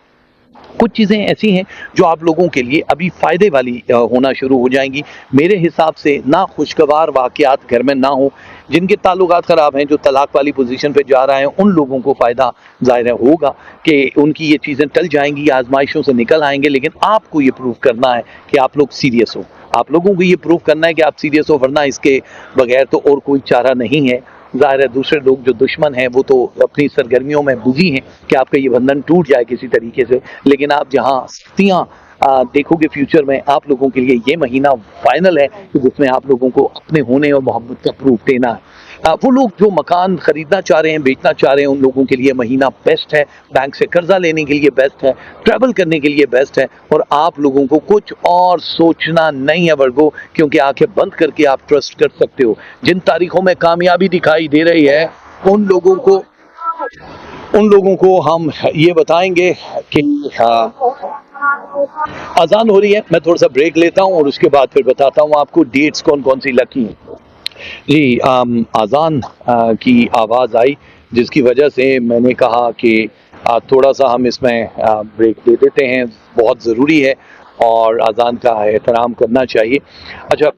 कुछ चीजें ऐसी हैं जो आप लोगों के लिए अभी फायदे वाली होना शुरू हो जाएंगी। मेरे हिसाब से ना खुशगवार वाकयात घर में ना हो। जिनके ताल्लुकात खराब हैं, जो तलाक वाली पोजीशन पे जा रहे हैं, उन लोगों को फायदा जाहिर होगा कि उनकी ये चीजें टल जाएंगी, आजमाइशों से निकल आएंगे। लेकिन आपको ये प्रूव करना है कि आप लोग सीरियस हो। आप लोगों को ये प्रूव करना है कि आप सीरियस हो, वरना इसके बगैर तो और कोई चारा नहीं है। जाहिर है दूसरे लोग जो दुश्मन हैं वो तो अपनी सरगर्मियों में बिजी हैं कि आपका ये बंधन टूट जाए किसी तरीके से। लेकिन आप जहां सख्तियां देखोगे फ्यूचर में, आप लोगों के लिए ये महीना फाइनल है कि जिसमें आप लोगों को अपने होने और मोहब्बत का प्रूफ देना है। वो लोग जो मकान खरीदना चाह रहे हैं, बेचना चाह रहे हैं, उन लोगों के लिए महीना बेस्ट है। बैंक से कर्जा लेने के लिए बेस्ट है, ट्रैवल करने के लिए बेस्ट है। और आप लोगों को कुछ और सोचना नहीं है वर्गो, क्योंकि आंखें बंद करके आप ट्रस्ट कर सकते हो। जिन तारीखों में कामयाबी दिखाई दे रही है, उन लोगों को हम ये बताएंगे कि अजान हो रही है। मैं थोड़ा सा ब्रेक लेता हूँ और उसके बाद फिर बताता हूँ आपको डेट्स कौन कौन सी लकी हैं। जी, अजान की आवाज़ आई, जिसकी वजह से मैंने कहा कि थोड़ा सा हम इसमें ब्रेक दे देते हैं, बहुत ज़रूरी है और अजान का एहतराम करना चाहिए। अच्छा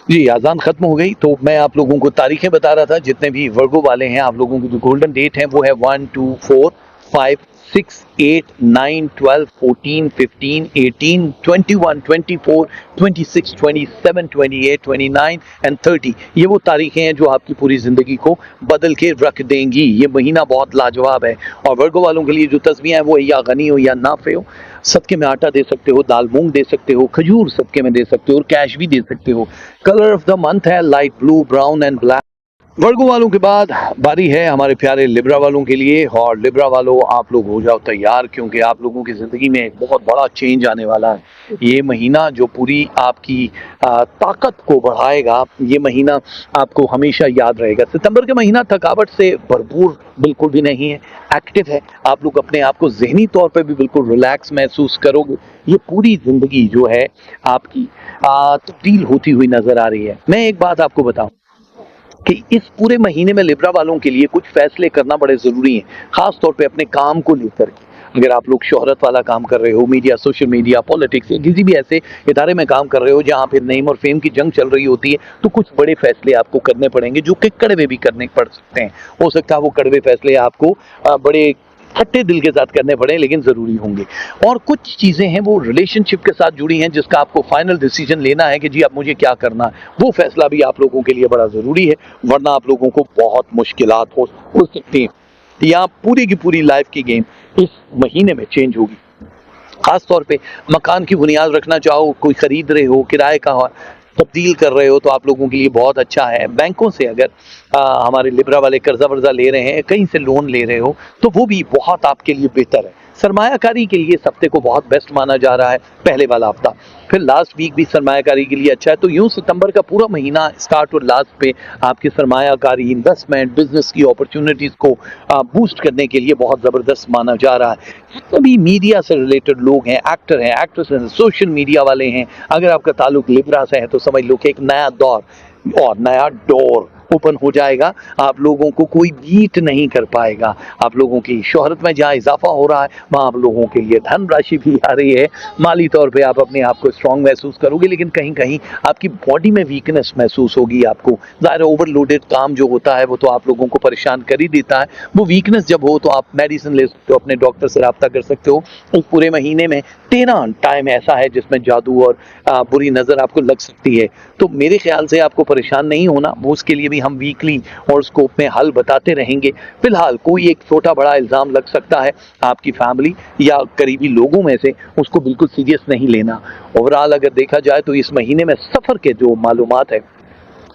जी, अजान खत्म हो गई तो मैं आप लोगों को तारीखें बता रहा था। जितने भी वर्गो वाले हैं, आप लोगों की जो गोल्डन डेट है वो है 1, 2, 4, 5, 6, 8, 9, 12, 14, 15, 18, 21, 24, 26, 27, 28, 29 एंड 30। ये वो तारीखें हैं जो आपकी पूरी जिंदगी को बदल के रख देंगी। ये महीना बहुत लाजवाब है। और वर्गो वालों के लिए जो तस्वीरें हैं वो या गनी हो या नाफे हो। सदके में आटा दे सकते हो, दाल मूंग दे सकते हो, खजूर सदके में दे सकते हो और कैश भी दे सकते हो। कलर ऑफ द मंथ है light blue, brown and black. Virgo वालों के बाद बारी है हमारे प्यारे लिब्रा वालों के लिए। और लिब्रा वालों, आप लोग हो जाओ तैयार, क्योंकि आप लोगों की जिंदगी में एक बहुत बड़ा चेंज आने वाला है। ये महीना जो पूरी आपकी ताकत को बढ़ाएगा, ये महीना आपको हमेशा याद रहेगा। सितंबर का महीना थकावट से भरपूर बिल्कुल भी नहीं है, एक्टिव है। आप लोग अपने आप को जहनी तौर पे भी बिल्कुल रिलैक्स महसूस करोगे। ये पूरी जिंदगी जो है आपकी तब्दील होती हुई नजर आ रही है। मैं एक बात आपको बताऊं कि इस पूरे महीने में लिब्रा वालों के लिए कुछ फैसले करना बड़े जरूरी हैं, खास तौर पे अपने काम को लेकर के। अगर आप लोग शोहरत वाला काम कर रहे हो, मीडिया, सोशल मीडिया, पॉलिटिक्स या किसी भी ऐसे इदारे में काम कर रहे हो जहां फिर नेम और फेम की जंग चल रही होती है, तो कुछ बड़े फैसले आपको करने पड़ेंगे जो कि कड़वे भी करने पड़ सकते हैं। हो सकता है वो कड़वे फैसले आपको बड़े खट्टे दिल के साथ करने पड़े, लेकिन जरूरी होंगे। और कुछ चीजें हैं वो रिलेशनशिप के साथ जुड़ी हैं, जिसका आपको फाइनल डिसीजन लेना है कि जी अब मुझे क्या करना है। वो फैसला भी आप लोगों के लिए बड़ा जरूरी है, वरना आप लोगों को बहुत मुश्किलात हो सकती हैं। यहाँ पूरी की पूरी लाइफ की गेम इस महीने में चेंज होगी। खास तौर पे मकान की बुनियाद रखना चाहो, कोई खरीद रहे हो, किराए का तब्दील कर रहे हो, तो आप लोगों के लिए बहुत अच्छा है। बैंकों से अगर हमारे लिब्रा वाले कर्जा वर्जा ले रहे हैं, कहीं से लोन ले रहे हो, तो वो भी बहुत आपके लिए बेहतर है। सरमायाकारी के लिए इस हफ्ते को बहुत बेस्ट माना जा रहा है, पहले वाला हफ्ता। फिर लास्ट वीक भी सरमायाकारी के लिए अच्छा है। तो यूं सितंबर का पूरा महीना स्टार्ट और लास्ट पे आपकी सरमायाकारी, इन्वेस्टमेंट, बिजनेस की अपॉर्चुनिटीज को बूस्ट करने के लिए बहुत जबरदस्त माना जा रहा है। सभी मीडिया से रिलेटेड लोग हैं, एक्टर हैं, एक्ट्रेस हैं, सोशल मीडिया वाले हैं, अगर आपका ताल्लुक लिब्रा से है तो समझ लो कि एक नया दौर और नया डोर ओपन हो जाएगा, आप लोगों को कोई बीट नहीं कर पाएगा। आप लोगों की शोहरत में जहाँ इजाफा हो रहा है वहाँ आप लोगों के लिए धन राशि भी आ रही है, माली तौर पे आप अपने आप को स्ट्रांग महसूस करोगे, लेकिन कहीं कहीं आपकी बॉडी में वीकनेस महसूस होगी आपको। ज़ाहिर ओवरलोडेड काम जो होता है वो तो आप लोगों को परेशान कर ही देता है, वो वीकनेस जब हो तो आप मेडिसिन ले सकते हो, अपने डॉक्टर से रब्ता कर सकते हो। उस पूरे महीने में 13 टाइम ऐसा है जिसमें जादू और बुरी नज़र आपको लग सकती है। तो मेरे ख्याल से आपको परेशान नहीं होना, वो उसके लिए भी हम वीकली और स्कोप में हल बताते रहेंगे। फिलहाल कोई एक छोटा बड़ा इल्ज़ाम लग सकता है आपकी फैमिली या करीबी लोगों में से, उसको बिल्कुल सीरियस नहीं लेना। ओवरऑल अगर देखा जाए तो इस महीने में सफ़र के जो मालूमात है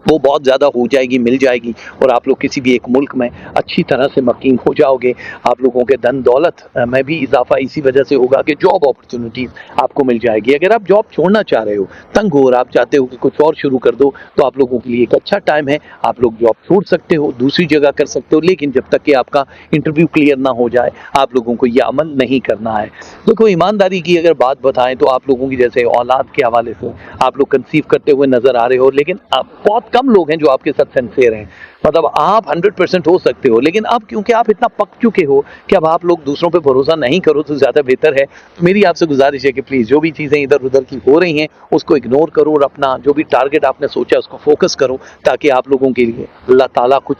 वो बहुत ज़्यादा हो जाएगी, मिल जाएगी, और आप लोग किसी भी एक मुल्क में अच्छी तरह से मकीन हो जाओगे। आप लोगों के धन दौलत में भी इजाफा इसी वजह से होगा कि जॉब अपॉर्चुनिटीज़ आपको मिल जाएगी। अगर आप जॉब छोड़ना चाह रहे हो, तंग हो और आप चाहते हो कि कुछ और शुरू कर दो, तो आप लोगों के लिए एक अच्छा टाइम है। आप लोग जॉब छोड़ सकते हो, दूसरी जगह कर सकते हो, लेकिन जब तक कि आपका इंटरव्यू क्लियर ना हो जाए आप लोगों को यह अमल नहीं करना है। देखो, ईमानदारी की अगर बात बताएं तो आप लोगों की जैसे औलाद के हवाले से आप लोग कंसीव करते हुए नजर आ रहे हो, लेकिन आप बहुत कम लोग हैं जो आपके साथ सिंसियर हैं। मतलब आप 100% हो सकते हो, लेकिन अब क्योंकि आप इतना पक चुके हो कि अब आप लोग दूसरों पे भरोसा नहीं करो तो ज़्यादा बेहतर है। तो मेरी आपसे गुजारिश है कि प्लीज़ जो भी चीज़ें इधर उधर की हो रही हैं उसको इग्नोर करो और अपना जो भी टारगेट आपने सोचा उसको फोकस करो, ताकि आप लोगों के लिए अल्लाह ताला कुछ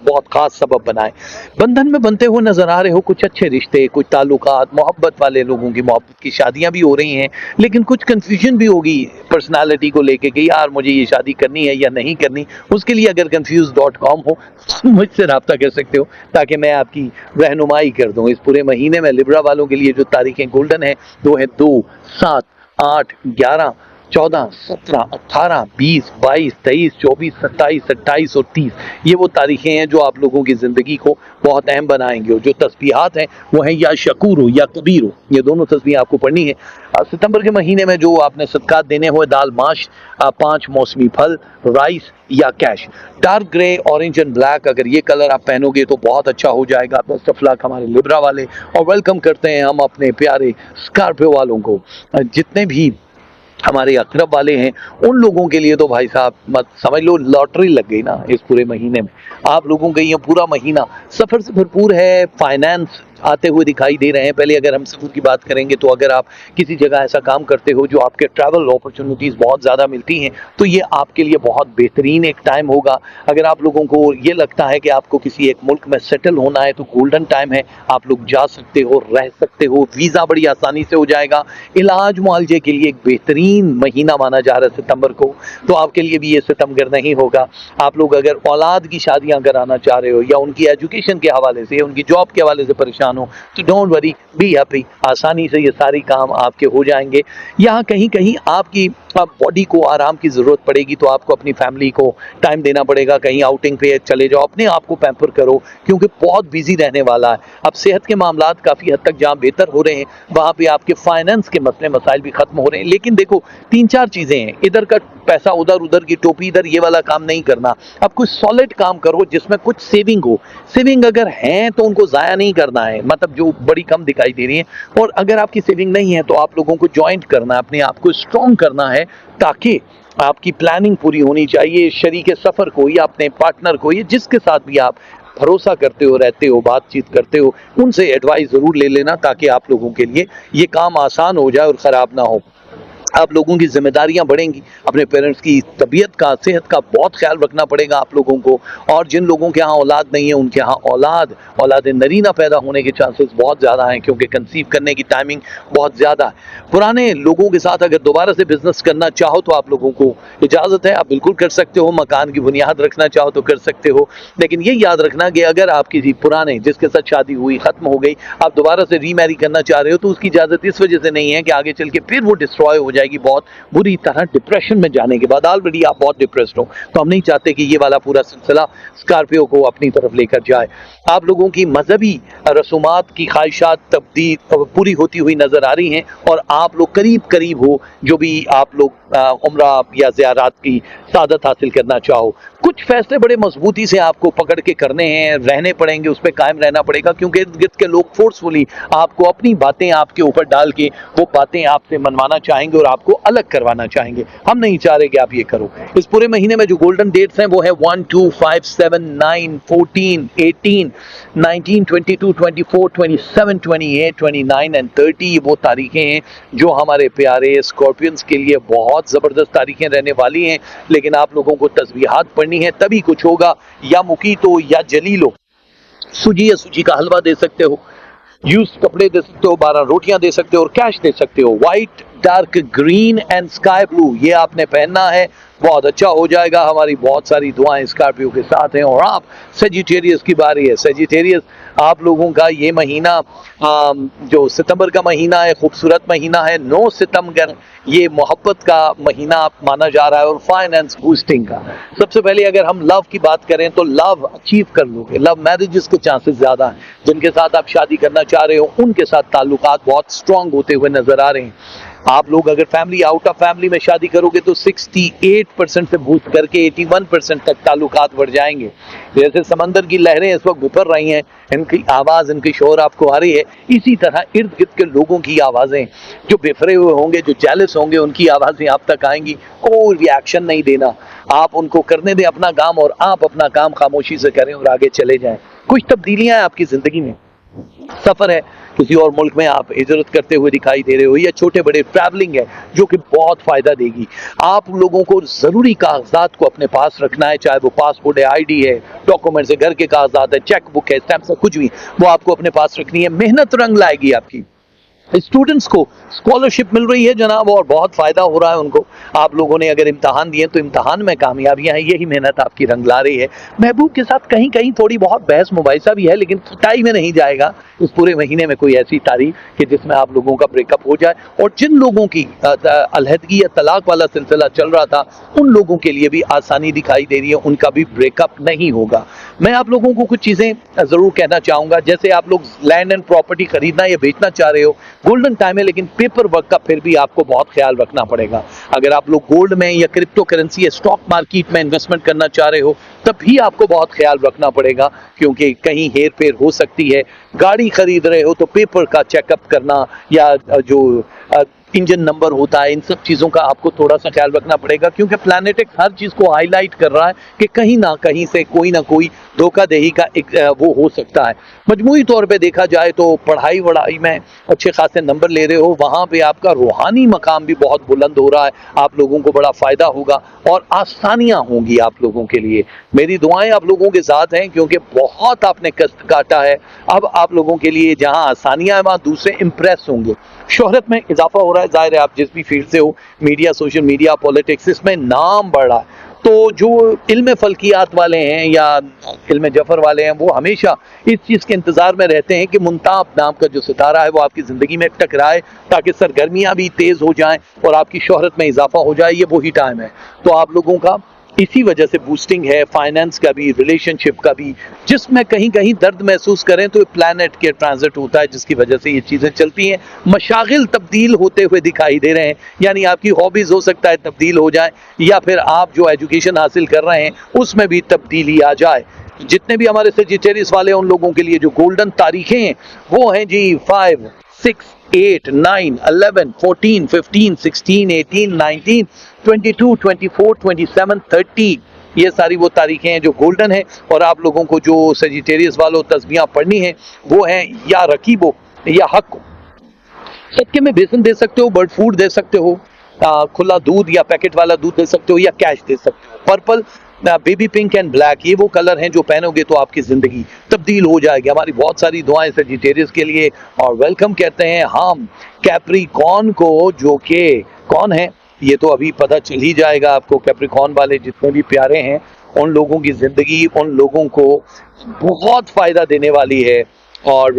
बहुत खास सबब बनाए। बंधन में बनते हुए नजर आ रहे हो, कुछ अच्छे रिश्ते, कुछ ताल्लुकात, मोहब्बत वाले लोगों की मोहब्बत की शादियां भी हो रही हैं, लेकिन कुछ कंफ्यूजन भी होगी पर्सनालिटी को लेके कि यार मुझे ये शादी करनी है या नहीं करनी। उसके लिए अगर confused.com हो मुझसे रब्ता कर सकते हो, ताकि मैं आपकी रहनुमाई कर दूं। इस पूरे महीने में लिब्रा वालों के लिए जो तारीखें गोल्डन है वो है 2, 7, 8, 11, 14, 17, 18, 20, 22, 23, 24, 27, 28 और 30। ये वो तारीखें हैं जो आप लोगों की ज़िंदगी को बहुत अहम बनाएंगे। और जो तस्बीहात हैं वो हैं या शकूर हो या कबीर हो, ये दोनों तस्बीह आपको पढ़नी है। सितंबर के महीने में जो आपने सदकात देने हुए दाल, माश, 5 मौसमी फल, राइस या cash. Dark grey, orange and black, अगर ये कलर आप पहनोगे तो बहुत अच्छा हो जाएगा। बेस्ट ऑफ लक हमारे लिब्रा वाले। और वेलकम करते हैं हम अपने प्यारे स्कॉर्पियो वालों को। जितने भी हमारे अकरब वाले हैं उन लोगों के लिए तो भाई साहब मत समझ लो लॉटरी लग गई ना इस पूरे महीने में। आप लोगों का ये पूरा महीना सफ़र से भरपूर है, फाइनेंस आते हुए दिखाई दे रहे हैं। पहले अगर हम सफ़र की बात करेंगे तो अगर आप किसी जगह ऐसा काम करते हो जो आपके ट्रैवल अपॉर्चुनिटीज़ बहुत ज़्यादा मिलती हैं तो ये आपके लिए बहुत बेहतरीन एक टाइम होगा। अगर आप लोगों को ये लगता है कि आपको किसी एक मुल्क में सेटल होना है तो गोल्डन टाइम है, आप लोग जा सकते हो, रह सकते हो, वीज़ा बड़ी आसानी से हो जाएगा। इलाज मुआलजे के लिए एक बेहतरीन महीना माना जा रहा है सितंबर को, तो आपके लिए भी ये सितमगर नहीं होगा। आप लोग अगर औलाद की शादियाँ कराना चाह रहे हो या उनकी एजुकेशन के हवाले से, उनकी जॉब के हवाले से परेशान हो तो डोंट वरी, बी हैप्पी, आसानी से ये सारी काम आपके हो जाएंगे। यहाँ कहीं कहीं आपकी बॉडी को आराम की ज़रूरत पड़ेगी तो आपको अपनी फैमिली को टाइम देना पड़ेगा, कहीं आउटिंग पे चले जाओ, अपने आप को पैम्पर करो क्योंकि बहुत बिजी रहने वाला है। अब सेहत के मामलात काफ़ी हद तक जहाँ बेहतर हो रहे हैं वहाँ पे आपके फाइनेंस के मसले मसाइल भी ख़त्म हो रहे हैं। लेकिन देखो 3-4 चीज़ें हैं, इधर का पैसा उधर, उधर की टोपी इधर, ये वाला काम नहीं करना। अब कुछ सॉलिड काम करो जिसमें कुछ सेविंग हो। सेविंग अगर है तो उनको ज़ाया नहीं करना है, मतलब जो बड़ी कम दिखाई दे रही है। और अगर आपकी सेविंग नहीं है तो आप लोगों को ज्वाइंट करना है, अपने आप को स्ट्रॉन्ग करना है, ताकि आपकी प्लानिंग पूरी होनी चाहिए। शरीके सफ़र को या अपने पार्टनर को, ये जिसके साथ भी आप भरोसा करते हो, रहते हो, बातचीत करते हो, उनसे एडवाइस ज़रूर ले लेना ताकि आप लोगों के लिए ये काम आसान हो जाए और ख़राब ना हो। आप लोगों की जिम्मेदारियां बढ़ेंगी, अपने पेरेंट्स की तबीयत का, सेहत का बहुत ख्याल रखना पड़ेगा आप लोगों को। और जिन लोगों के यहाँ औलाद नहीं है उनके यहाँ औलाद नरीना पैदा होने के चांसेस बहुत ज़्यादा हैं क्योंकि कंसीव करने की टाइमिंग बहुत ज़्यादा है। पुराने लोगों के साथ अगर दोबारा से बिजनेस करना चाहो तो आप लोगों को इजाज़त है, आप बिल्कुल कर सकते हो। मकान की बुनियाद रखना चाहो तो कर सकते हो, लेकिन ये याद रखना कि अगर आप किसी पुराने जिसके साथ शादी हुई ख़त्म हो गई, आप दोबारा से रीमैरी करना चाह रहे हो तो उसकी इजाज़त इस वजह से नहीं है कि आगे चल के फिर वो डिस्ट्रॉय हो जाएगी बहुत बुरी तरह। डिप्रेशन में जाने के बाद ऑलरेडी आप बहुत डिप्रेस्ड हो, तो हम नहीं चाहते कि ये वाला पूरा सिलसिला स्कॉर्पियो को अपनी तरफ लेकर जाए। आप लोगों की मजहबी रसूमात की ख्वाहिशात तब्दील पूरी होती हुई नजर आ रही हैं और आप लोग करीब करीब हो जो भी आप लोग उम्रा या ज़ियारत की सादत हासिल करना चाहो। कुछ फैसले बड़े मजबूती से आपको पकड़ के करने हैं, रहने पड़ेंगे, उस पर कायम रहना पड़ेगा क्योंकि इर्द गिर्द के लोग फोर्सफुली आपको अपनी बातें आपके ऊपर डाल के वो बातें आपसे मनवाना चाहेंगे और आप को अलग करवाना चाहेंगे। हम नहीं चाह रहे कि आप ये करो। इस पूरे महीने में जो गोल्डन डेट्स हैं वो है 1, 2, 5, 7, 9, 14, 18, 19, 22, 24, 27, 28, 29 एंड 30। ये वो तारीखें हैं जो हमारे प्यारे स्कॉर्पियंस के लिए बहुत जबरदस्त तारीखें रहने वाली हैं। लेकिन आप लोगों को तस्बीहात पढ़नी है तभी कुछ होगा। या मुकीत हो या जलील हो, सूजी या सूजी का हलवा दे सकते हो, यूज कपड़े दे सकते हो, 12 रोटियां दे सकते हो और कैश दे सकते हो। White, dark green and sky blue ये आपने पहनना है, बहुत अच्छा हो जाएगा। हमारी बहुत सारी दुआएं स्कॉर्पियो के साथ हैं। और आप सेजिटेरियस की बारी है। सेजिटेरियस आप लोगों का ये महीना जो सितंबर का महीना है, खूबसूरत महीना है। 9 सितंबर ये मोहब्बत का महीना आप माना जा रहा है और फाइनेंस बूस्टिंग का। सबसे पहले अगर हम लव की बात करें तो लव अचीव कर लोगे। लव मैरिजेस के चांसेस ज्यादा हैं। जिनके साथ आप शादी करना चाह रहे हो उनके साथ ताल्लुकात बहुत स्ट्रांग होते हुए नजर आ रहे हैं। आप लोग अगर फैमिली आउट ऑफ फैमिली में शादी करोगे तो 68% से बूस्ट करके 81% तक ताल्लुकात बढ़ जाएंगे। जैसे समंदर की लहरें इस वक्त बिफर रही हैं, इनकी आवाज, इनकी शोर आपको आ रही है, इसी तरह इर्द गिर्द के लोगों की आवाजें जो बिफरे हुए होंगे, जो जेलस होंगे, उनकी आवाजें आप तक आएंगी। कोई रिएक्शन नहीं देना, आप उनको करने दें अपना काम और आप अपना काम खामोशी से करें और आगे चले जाएं। कुछ तब्दीलियां हैं आपकी जिंदगी में, सफर है, किसी और मुल्क में आप हिजरत करते हुए दिखाई दे रहे हो, या छोटे बड़े ट्रैवलिंग है जो कि बहुत फायदा देगी। आप लोगों को जरूरी कागजात को अपने पास रखना है, चाहे वो पासपोर्ट है, आईडी है, डॉक्यूमेंट्स है, घर के कागजात है, चेक बुक है, स्टैम्प है, कुछ भी, वो आपको अपने पास रखनी है। मेहनत रंग लाएगी आपकी। स्टूडेंट्स को स्कॉलरशिप मिल रही है जनाब और बहुत फायदा हो रहा है उनको। आप लोगों ने अगर इम्तहान दिए तो इम्तहान में कामयाबियां हैं, यही मेहनत आपकी रंग ला रही है। महबूब के साथ कहीं कहीं थोड़ी बहुत बहस मुबाहिसा भी है, लेकिन टाई में नहीं जाएगा इस पूरे महीने में कोई ऐसी तारीख कि जिसमें आप लोगों का ब्रेकअप हो जाए। और जिन लोगों की अलहदगी या तलाक वाला सिलसिला चल रहा था उन लोगों के लिए भी आसानी दिखाई दे रही है, उनका भी ब्रेकअप नहीं होगा। मैं आप लोगों को कुछ चीजें जरूर कहना चाहूंगा। जैसे आप लोग लैंड एंड प्रॉपर्टी खरीदना या बेचना चाह रहे हो, गोल्डन टाइम है, लेकिन पेपर वर्क का फिर भी आपको बहुत ख्याल रखना पड़ेगा। अगर आप लोग गोल्ड में या क्रिप्टो करेंसी या स्टॉक मार्केट में इन्वेस्टमेंट करना चाह रहे हो तब भी आपको बहुत ख्याल रखना पड़ेगा, क्योंकि कहीं हेर फेर हो सकती है। गाड़ी खरीद रहे हो तो पेपर का चेकअप करना या जो इंजन नंबर होता है, इन सब चीजों का आपको थोड़ा सा ख्याल रखना पड़ेगा, क्योंकि प्लैनेटिक्स हर चीज को हाईलाइट कर रहा है कि कहीं ना कहीं से कोई ना कोई धोखाधड़ी का एक वो हो सकता है। मजमूई तौर पे देखा जाए तो पढ़ाई वढ़ाई में अच्छे खासे नंबर ले रहे हो, वहां पे आपका रूहानी मकाम भी बहुत बुलंद हो रहा है, आप लोगों को बड़ा फायदा होगा और आसानियां होंगी आप लोगों के लिए। मेरी दुआएं आप लोगों के साथ हैं, क्योंकि बहुत आपने कष्ट काटा है। अब आप लोगों के लिए जहां आसानियां हैं वहां दूसरे इंप्रेस होंगे। शोहरत में इजाफा हो रहा है, जाहिर है आप जिस भी फील्ड से हो, मीडिया, सोशल मीडिया, पॉलिटिक्स, इसमें नाम बढ़ रहा है। तो जो इल्म फल्कियात वाले हैं या इल्म जफर वाले हैं वो हमेशा इस चीज़ के इंतज़ार में रहते हैं कि मुंताब नाम का जो सितारा है वो आपकी ज़िंदगी में टकराए, ताकि सरगर्मियाँ भी तेज़ हो जाएं और आपकी शोहरत में इजाफा हो जाए। ये वही टाइम है। तो आप लोगों का इसी वजह से बूस्टिंग है, फाइनेंस का भी, रिलेशनशिप का भी। जिसमें कहीं कहीं दर्द महसूस करें तो प्लैनेट के ट्रांजिट होता है जिसकी वजह से ये चीज़ें चलती हैं। मशागिल तब्दील होते हुए दिखाई दे रहे हैं, यानी आपकी हॉबीज़ हो सकता है तब्दील हो जाए, या फिर आप जो एजुकेशन हासिल कर रहे हैं उसमें भी तब्दीली आ जाए। जितने भी हमारे सेजिटेरियस वाले हैं उन लोगों के लिए जो गोल्डन तारीखें हैं वो हैं जी 5, 6, 8, 9, 11, 14, 15, 16, 18, 19, 22, 24, 27, 30। ये सारी वो तारीखें हैं जो गोल्डन है। और आप लोगों को जो सेजिटेरियस वालों तस्बीहां पढ़नी है वो हैं या रकीबो या हक। सदके में बेसन दे सकते हो, बर्ड फूड दे सकते हो, खुला दूध या पैकेट वाला दूध दे सकते हो, या कैश दे सकते हो। Purple, baby pink and black, ये वो कलर हैं जो पहनोगे तो आपकी जिंदगी तब्दील हो जाएगी। हमारी बहुत सारी दुआएं सेजिटेरियस के लिए। और वेलकम कहते हैं हम कैप्रिकॉर्न को, जो कि कौन है ये तो अभी पता चल ही जाएगा आपको। कैप्रिकॉर्न वाले जितने भी प्यारे हैं उन लोगों की जिंदगी उन लोगों को बहुत फायदा देने वाली है। और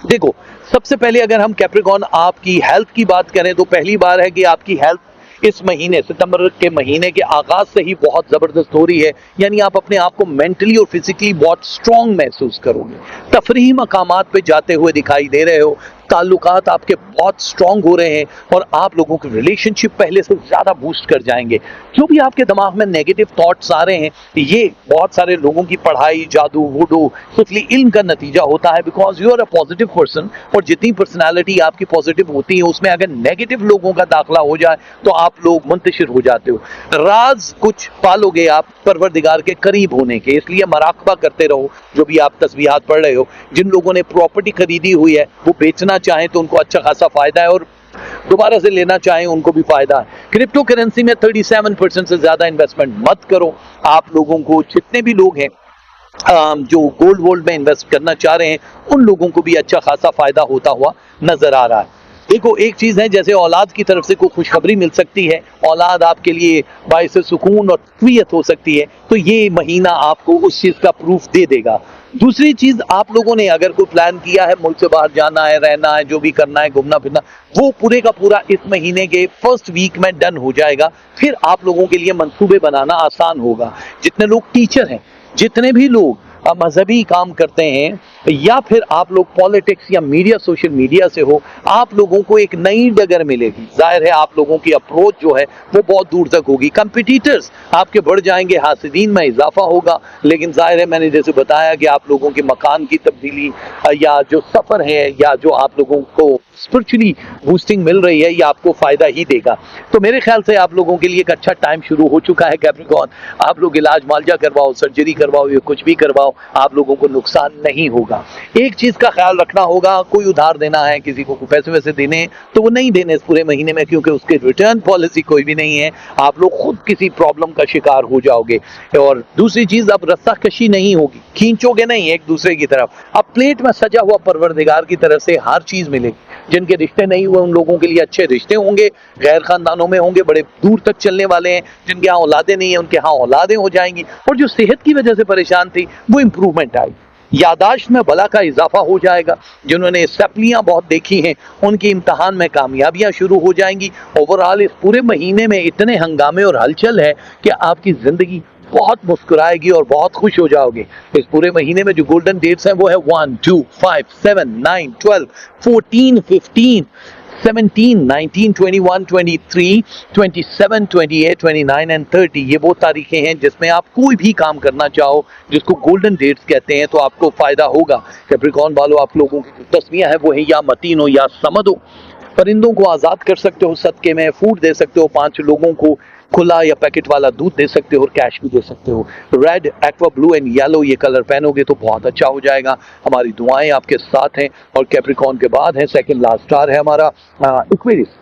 देखो, सबसे पहले अगर हम कैप्रिकॉर्न आपकी हेल्थ की बात करें तो पहली बार है कि आपकी हेल्थ इस महीने, सितंबर के महीने के आगाज से ही बहुत जबरदस्त हो रही है। यानी आप अपने आप को मेंटली और फिजिकली बहुत स्ट्रांग महसूस करोगे। तफरीही मकामात पे जाते हुए दिखाई दे रहे हो, ताल्लुकात आपके बहुत स्ट्रांग हो रहे हैं और आप लोगों के रिलेशनशिप पहले से ज्यादा बूस्ट कर जाएंगे। जो भी आपके दिमाग में नेगेटिव थॉट्स आ रहे हैं, ये बहुत सारे लोगों की पढ़ाई, जादू, वुडू, सिफली इल्म का नतीजा होता है, because you are a positive person. और जितनी पर्सनालिटी आपकी पॉजिटिव होती है, उसमें अगर नेगेटिव लोगों का दाखला हो जाए तो आप लोग मुंतशिर हो जाते हो। राज कुछ पालोगे आप परवरदिगार के करीब होने के, इसलिए मराकबा करते रहो। जो भी आप तस्बीहात पढ़ रहे हो, जिन लोगों ने प्रॉपर्टी खरीदी हुई है वो बेचना चाहें तो उनको अच्छा खासा फायदा है, और दोबारा से लेना चाहें उनको भी फायदा है। क्रिप्टो करेंसी में 37% से ज्यादा इन्वेस्टमेंट मत करो। आप लोगों को, जितने भी लोग हैं जो गोल्ड वोल्ड में इन्वेस्ट करना चाह रहे हैं, उन लोगों को भी अच्छा खासा फायदा होता हुआ नजर आ रहा है। देखो, एक चीज है, जैसे औलाद की तरफ से कोई खुशखबरी मिल सकती है, औलाद आपके लिए बाइस सुकून और तक़वियत हो सकती है, तो ये महीना आपको उस चीज का प्रूफ दे देगा। दूसरी चीज, आप लोगों ने अगर कोई प्लान किया है, मुल्क से बाहर जाना है, रहना है, जो भी करना है, घूमना फिरना, वो पूरे का पूरा इस महीने के फर्स्ट वीक में डन हो जाएगा। फिर आप लोगों के लिए मंसूबे बनाना आसान होगा। जितने लोग टीचर हैं, जितने भी लोग मजहबी काम करते हैं, या फिर आप लोग पॉलिटिक्स या मीडिया, सोशल मीडिया से हो, आप लोगों को एक नई डगर मिलेगी। जाहिर है आप लोगों की अप्रोच जो है वो बहुत दूर तक होगी। कंपिटिटर्स आपके बढ़ जाएंगे, हासिदीन में इजाफा होगा। लेकिन जाहिर है, मैंने जैसे बताया कि आप लोगों के मकान की तब्दीली, या जो सफर है, या जो आप लोगों को स्पिरिचुअली बूस्टिंग मिल रही है, ये आपको फायदा ही देगा। तो मेरे ख्याल से आप लोगों के लिए एक अच्छा टाइम शुरू हो चुका है कैप्रिकॉर्न। आप लोग इलाज मालजा करवाओ, सर्जरी करवाओ, या कुछ भी करवाओ, आप लोगों को नुकसान नहीं होगा। एक चीज का ख्याल रखना होगा, कोई उधार देना है, किसी को पैसे वैसे देने हैं, तो वो नहीं देने इस पूरे महीने में, क्योंकि उसके रिटर्न पॉलिसी कोई भी नहीं है। आप लोग खुद किसी प्रॉब्लम का शिकार हो जाओगे। और दूसरी चीज, अब रस्साकशी नहीं होगी, खींचोगे नहीं एक दूसरे की तरफ। अब प्लेट में सजा हुआ परवरदिगार की तरफ से हर चीज मिलेगी। जिनके रिश्ते नहीं हुए, उन लोगों के लिए अच्छे रिश्ते होंगे, गैर खानदानों में होंगे, बड़े दूर तक चलने वाले हैं। जिनके यहाँ औलादे नहीं है, उनके यहाँ औलादे हो जाएंगी। और जो सेहत की वजह से परेशान थी, वो इंप्रूवमेंट आएगी। यादाश्त में बला का इजाफा हो जाएगा। जिन्होंने सप्लियां बहुत देखी हैं, उनकी इम्तहान में कामयाबियां शुरू हो जाएंगी। ओवरऑल इस पूरे महीने में इतने हंगामे और हलचल है कि आपकी जिंदगी बहुत मुस्कुराएगी और बहुत खुश हो जाओगे। इस पूरे महीने में जो गोल्डन डेट्स हैं वो है 1, 2, 5, 7, 9, 12, 14, 15, 17, 19, 21, 23, 27, 28, 29 एंड 30। ये वो तारीखें हैं जिसमें आप कोई भी काम करना चाहो, जिसको गोल्डन डेट्स कहते हैं, तो आपको फायदा होगा। कैप्रिकॉर्न वालों, आप लोगों की तस्वीरें हैं वो है या मतीन हो या समद हो। परिंदों को आजाद कर सकते हो, सदके में फूड दे सकते हो, 5 लोगों को खुला या पैकेट वाला दूध दे सकते हो, और कैश भी दे सकते हो। Red, aqua blue and yellow ये कलर पहनोगे तो बहुत अच्छा हो जाएगा। हमारी दुआएं आपके साथ हैं। और कैप्रिकॉर्न के बाद है सेकंड लास्ट स्टार है हमारा एक्वेरियस।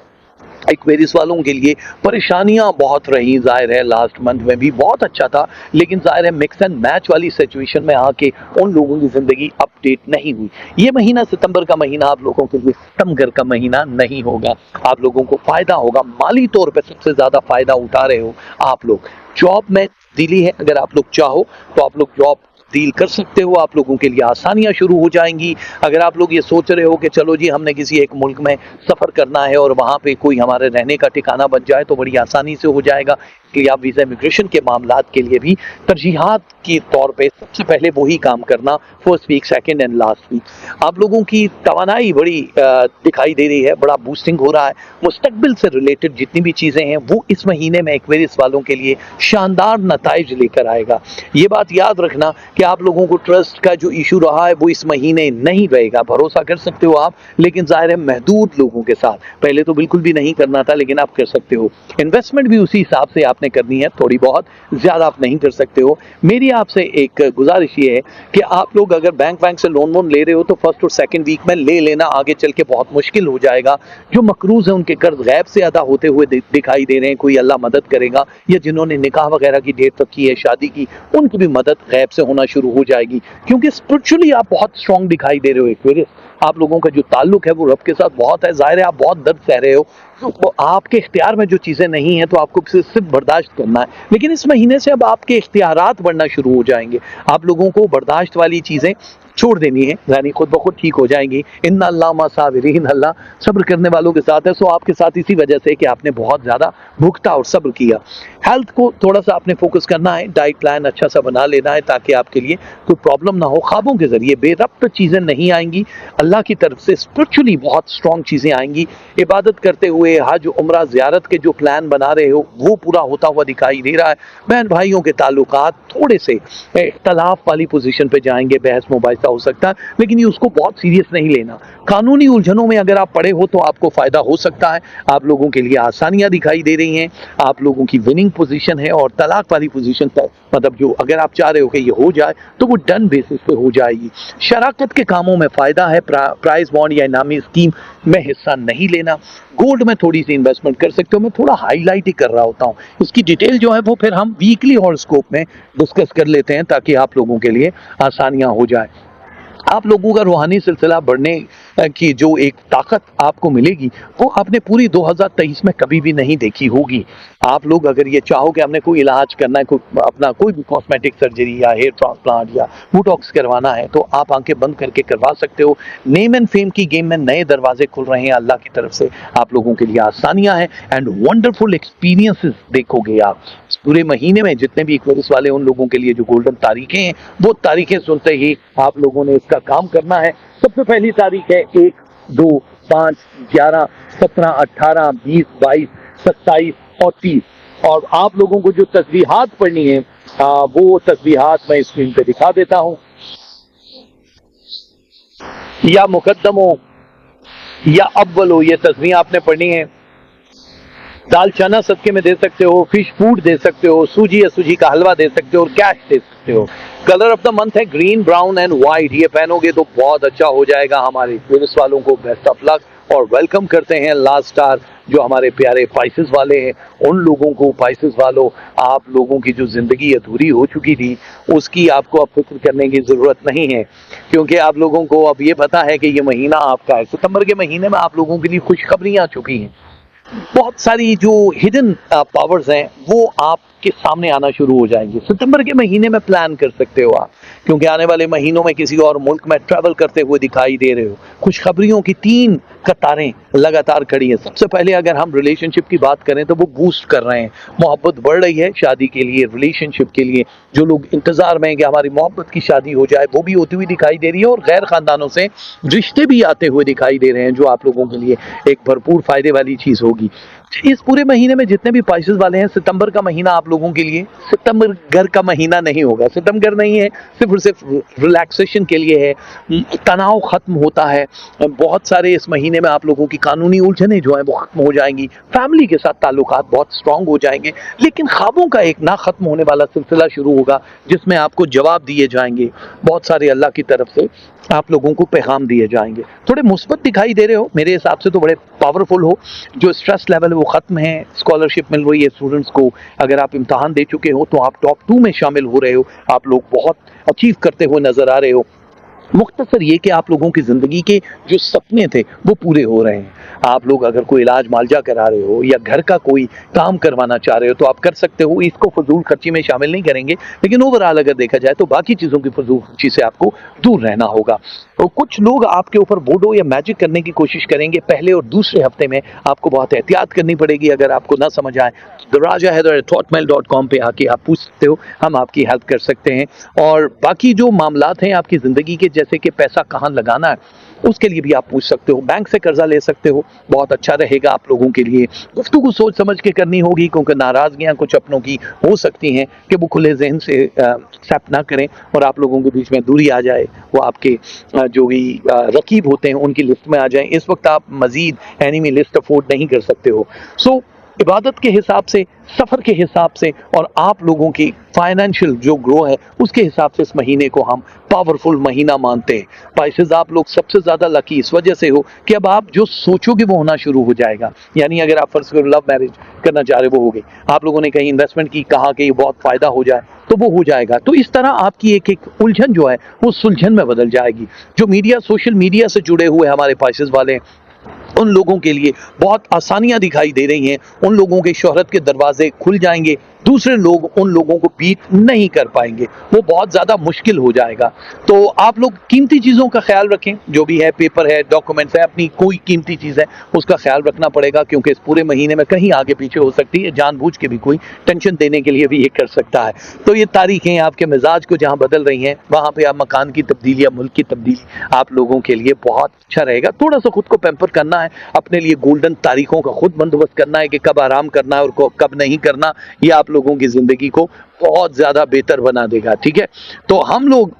एक्वेरियस वालों के लिए परेशानियां बहुत रही। जाहिर है लास्ट मंथ में भी बहुत अच्छा था, लेकिन जाहिर है मिक्स एंड मैच वाली सिचुएशन में आके उन लोगों की जिंदगी अपडेट नहीं हुई। ये महीना, सितंबर का महीना, आप लोगों के लिए सितमगर का महीना नहीं होगा। आप लोगों को फायदा होगा, माली तौर पे सबसे ज्यादा फायदा उठा रहे हो आप लोग। जॉब में दिली है, अगर आप लोग चाहो तो आप लोग जॉब डील कर सकते हो। आप लोगों के लिए आसानियां शुरू हो जाएंगी। अगर आप लोग ये सोच रहे हो कि चलो जी हमने किसी एक मुल्क में सफ़र करना है और वहाँ पे कोई हमारे रहने का ठिकाना बन जाए, तो बड़ी आसानी से हो जाएगा। कि आप वीज़ा इमिग्रेशन के मामलात के लिए भी तरजीहात के तौर पे सबसे पहले वही काम करना, first week, second and last week. आप लोगों की तवानाई बड़ी दिखाई दे रही है, बड़ा बूस्टिंग हो रहा है। मुस्तकबिल से रिलेटेड जितनी भी चीज़ें हैं वो इस महीने में एक्वेरियस वालों के लिए शानदार नताइज लेकर आएगा। ये बात याद रखना कि आप लोगों को ट्रस्ट का जो इशू रहा है वो इस महीने नहीं रहेगा। भरोसा कर सकते हो आप, लेकिन ज़ाहिर है महदूद लोगों के साथ। पहले तो बिल्कुल भी नहीं करना था, लेकिन आप कर सकते हो। इन्वेस्टमेंट भी उसी हिसाब से आपने करनी है, थोड़ी बहुत, ज़्यादा आप नहीं कर सकते हो। मेरी आपसे एक गुजारिश ये है कि आप लोग अगर बैंक से लोन वोन ले रहे हो तो फर्स्ट और सेकंड वीक में ले लेना, आगे चल के बहुत मुश्किल हो जाएगा। जो मकरूज है उनके कर्ज गैब से अदा होते हुए दिखाई दे रहे हैं, कोई अल्लाह मदद करेगा। या जिन्होंने निकाह वगैरह की डेट रखी है, शादी की, उनकी भी मदद गैब से होना शुरू हो जाएगी, क्योंकि स्पिरिचुअली आप बहुत स्ट्रॉन्ग दिखाई दे रहे हो एक्वेरियस। आप लोगों का जो ताल्लुक है वो रब के साथ बहुत है। जाहिर है आप बहुत दर्द सह रहे हो, तो आपके इख्तियार में जो चीज़ें नहीं हैं तो आपको सिर्फ बर्दाश्त करना है। लेकिन इस महीने से अब आपके इख्तियारात बढ़ना शुरू हो जाएंगे। आप लोगों को बर्दाश्त वाली चीज़ें छोड़ देनी है, यानी खुद ब खुद ठीक हो जाएंगी। इन्ना अल्लाह मा साबिरीन, अल्लाह सब्र करने वालों के साथ है। सो आपके साथ इसी वजह से कि आपने बहुत ज़्यादा भुगता और सब्र किया। हेल्थ को थोड़ा सा आपने फोकस करना है, डाइट प्लान अच्छा सा बना लेना है ताकि आपके लिए कोई प्रॉब्लम ना हो। ख्वाबों के जरिए बेरब्त चीज़ें नहीं आएंगी, अल्लाह की तरफ से स्पिरिचुअली बहुत स्ट्रॉन्ग चीज़ें आएंगी। इबादत करते हुए हज उम्रा ज़ियारत के जो प्लान बना रहे हो वो पूरा होता हुआ दिखाई दे रहा है। बहन भाइयों के ताल्लुकात थोड़े से इख्तलाफ वाली पोजीशन पे जाएंगे, बहस मुबाहिसा हो सकता है, लेकिन ये उसको बहुत सीरियस नहीं लेना। कानूनी उलझनों में अगर आप पड़े हो तो आपको फायदा हो सकता है। आप लोगों के लिए आसानियां दिखाई दे रही हैं, आप लोगों की विनिंग पोजीशन है। और तलाक वाली पोजीशन पर मतलब जो अगर आप चाह रहे हो कि ये हो जाए तो वो डन बेसिस पे हो जाएगी। शराकत के कामों में फायदा है। प्राइज बॉन्ड या इनामी स्कीम में हिस्सा नहीं लेना। गोल्ड में थोड़ी सी इन्वेस्टमेंट कर सकते हो। मैं थोड़ा हाईलाइट ही कर रहा होता हूँ, इसकी डिटेल जो है वो फिर हम वीकली हॉरोस्कोप में डिस्कस कर लेते हैं ताकि आप लोगों के लिए आसानियां हो जाए। आप लोगों का रूहानी सिलसिला बढ़ने की जो एक ताकत आपको मिलेगी वो आपने पूरी 2023 में कभी भी नहीं देखी होगी। आप लोग अगर ये चाहो कि हमने कोई इलाज करना है, अपना कोई भी कॉस्मेटिक सर्जरी या हेयर ट्रांसप्लांट या बोटॉक्स करवाना है तो आप आंखें बंद करके करवा सकते हो। नेम एंड फेम की गेम में नए दरवाजे खुल रहे हैं अल्लाह की तरफ से। आप लोगों के लिए आसानियां हैं एंड वंडरफुल एक्सपीरियंसेस देखोगे आप इस पूरे महीने में। जितने भी इक्वेरियस वाले उन लोगों के लिए जो गोल्डन तारीखें हैं वो तारीखें सुनते ही आप लोगों ने इसका काम करना है। सबसे पहली तारीख है 1, 2, 5, 11, 17, 18, 20, 22, 27 और 30। और आप लोगों को जो तस्बीहात पढ़नी है वो तस्बीहात मैं स्क्रीन पे दिखा देता हूं। या मुकद्दमो या अव्वलो, ये तस्बीह आपने पढ़नी है। दाल चना सदके में दे सकते हो, फिश फूड दे सकते हो, सूजी या सूजी का हलवा दे सकते हो और कैश दे सकते हो। कलर ऑफ द मंथ है ग्रीन, ब्राउन एंड व्हाइट। ये पहनोगे तो बहुत अच्छा हो जाएगा। हमारे पुलिस वालों को बेस्ट ऑफ लक और वेलकम करते हैं लास्ट स्टार जो हमारे प्यारे पाइसेस वाले हैं। उन लोगों को पाइसेस वालों, आप लोगों की जो जिंदगी अधूरी हो चुकी थी उसकी आपको अब फिक्र करने की जरूरत नहीं है, क्योंकि आप लोगों को अब ये पता है कि ये महीना आपका है। सितंबर के महीने में आप लोगों के लिए खुशखबरियां आ चुकी हैं। बहुत सारी जो हिडन पावर्स हैं वो आपके सामने आना शुरू हो जाएंगे। सितंबर के महीने में प्लान कर सकते हो आप, क्योंकि आने वाले महीनों में किसी और मुल्क में ट्रैवल करते हुए दिखाई दे रहे हो। खुशखबरियों की 3 कतारें लगातार खड़ी हैं। सबसे पहले अगर हम रिलेशनशिप की बात करें तो वो बूस्ट कर रहे हैं, मोहब्बत बढ़ रही है शादी के लिए, रिलेशनशिप के लिए। जो लोग इंतजार में हैं कि हमारी मोहब्बत की शादी हो जाए वो भी होती हुई दिखाई दे रही है और गैर खानदानों से रिश्ते भी आते हुए दिखाई दे रहे हैं, जो आप लोगों के लिए एक भरपूर फायदे वाली चीज होगी। इस पूरे महीने में जितने भी पाइसेस वाले हैं, सितंबर का महीना आप लोगों के लिए सितंबर घर का महीना नहीं होगा। सितंबर नहीं है, सिर्फ और सिर्फ रिलैक्सेशन के लिए है। तनाव खत्म होता है। बहुत सारे इस महीने में आप लोगों की कानूनी उलझनें जो हैं वो खत्म हो जाएंगी। फैमिली के साथ ताल्लुकात बहुत स्ट्रांग हो जाएंगे। लेकिन ख्वाबों का एक ना खत्म होने वाला सिलसिला शुरू होगा जिसमें आपको जवाब दिए जाएंगे। बहुत सारे अल्लाह की तरफ से आप लोगों को पैगाम दिए जाएंगे। थोड़े मुस्बत दिखाई दे रहे हो, मेरे हिसाब से तो बड़े पावरफुल हो। जो स्ट्रेस लेवल है वो खत्म है। स्कॉलरशिप मिल रही है स्टूडेंट्स को। अगर आप इम्तहान दे चुके हो तो आप टॉप 2 में शामिल हो रहे हो। आप लोग बहुत अचीव करते हुए नजर आ रहे हो। मुख्तसर ये कि आप लोगों की जिंदगी के जो सपने थे वो पूरे हो रहे हैं। आप लोग अगर कोई इलाज मालजा करा रहे हो या घर का कोई काम करवाना चाह रहे हो तो आप कर सकते हो। इसको फजूल खर्ची में शामिल नहीं करेंगे, लेकिन ओवरऑल अगर देखा जाए तो बाकी चीजों की फजूल खर्ची से आपको दूर रहना होगा। और कुछ लोग आपके ऊपर वोडो या मैजिक करने की कोशिश करेंगे। पहले और दूसरे हफ्ते में आपको बहुत एहतियात करनी पड़ेगी। अगर आपको ना समझ आए तो rajahaider@hotmail.com पे आके आप पूछ सकते हो, हम आपकी हेल्प कर सकते हैं। और बाकी जो मामलात हैं आपकी जिंदगी के, जैसे कि पैसा कहाँ लगाना है, उसके लिए भी आप पूछ सकते हो। बैंक से कर्जा ले सकते हो, बहुत अच्छा रहेगा आप लोगों के लिए। गुफ्तगू सोच समझ के करनी होगी, क्योंकि नाराजगियां कुछ अपनों की हो सकती हैं कि वो खुले जहन से एक्सेप्ट ना करें और आप लोगों के बीच में दूरी आ जाए। वो आपके जो भी रकीब होते हैं उनकी लिस्ट में आ जाएं। इस वक्त आप मजीद एनिमी लिस्ट अफोर्ड नहीं कर सकते हो। सो इबादत के हिसाब से, सफर के हिसाब से और आप लोगों की फाइनेंशियल जो ग्रो है उसके हिसाब से इस महीने को हम पावरफुल महीना मानते हैं। पाइसेस आप लोग सबसे ज्यादा लकी इस वजह से हो कि अब आप जो सोचोगे वो होना शुरू हो जाएगा। यानी अगर आप फर्ज करो लव मैरिज करना चाह रहे वो हो गई, आप लोगों ने कहीं इन्वेस्टमेंट की, कहा कि ये बहुत फायदा हो जाए तो वो हो जाएगा। तो इस तरह आपकी एक एक उलझन जो है वो सुलझन में बदल जाएगी। जो मीडिया, सोशल मीडिया से जुड़े हुए हमारे पाइसेस वाले उन लोगों के लिए बहुत आसानियां दिखाई दे रही हैं, उन लोगों के शोहरत के दरवाजे खुल जाएंगे, दूसरे लोग उन लोगों को बीट नहीं कर पाएंगे, वो बहुत ज़्यादा मुश्किल हो जाएगा। तो आप लोग कीमती चीज़ों का ख्याल रखें, जो भी है, पेपर है, डॉक्यूमेंट्स है, अपनी कोई कीमती चीज़ है उसका ख्याल रखना पड़ेगा, क्योंकि इस पूरे महीने में कहीं आगे पीछे हो सकती है, जानबूझ के भी कोई टेंशन देने के लिए भी ये कर सकता है। तो ये तारीखें आपके मिजाज को जहाँ बदल रही हैं, वहाँ पे आप मकान की तब्दीली या मुल्क की तब्दीली आप लोगों के लिए बहुत अच्छा रहेगा। थोड़ा सा खुद को पैम्पर करना है, अपने लिए गोल्डन तारीखों का खुद बंदोबस्त करना है कि कब आराम करना है और कब नहीं करना, ये आप लोगों की जिंदगी को बहुत ज्यादा बेहतर बना देगा। ठीक है, तो हम लोग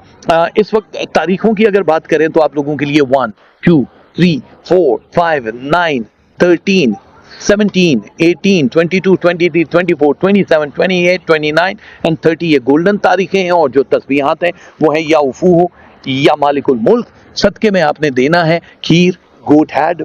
इस वक्त तारीखों की अगर बात करें तो आप लोगों के लिए 1, 2, 3, 4, 5, 9, 13, 17, 18, 22, 23, 24, 27, 28, 29 एंड 30 ये गोल्डन तारीखें हैं। और जो तस्बीहात हैं वो है या उफू हो या मालिकुल मुल्क। सदके में आपने देना है खीर, गोट हेड,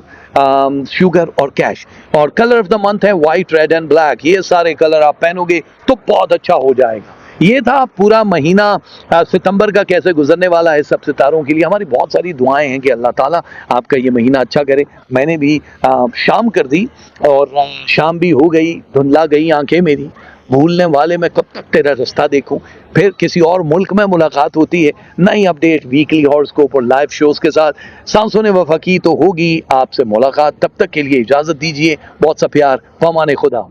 शुगर और कैश। और कलर ऑफ द मंथ है वाइट, रेड एंड ब्लैक। ये सारे कलर आप पहनोगे तो बहुत अच्छा हो जाएगा। ये था पूरा महीना सितंबर का कैसे गुजरने वाला है सब सितारों के लिए। हमारी बहुत सारी दुआएं हैं कि अल्लाह ताला आपका ये महीना अच्छा करे। मैंने भी शाम कर दी और शाम भी हो गई, धुंधला गई आंखें मेरी, भूलने वाले मैं कब तक तेरा रास्ता देखूं। फिर किसी और मुल्क में मुलाकात होती है, नई अपडेट, वीकली हॉरोस्कोप और लाइव शोज के साथ। सांसों वफा की तो होगी आपसे मुलाकात। तब तक के लिए इजाजत दीजिए, बहुत सा प्यार, फ़माने खुदा।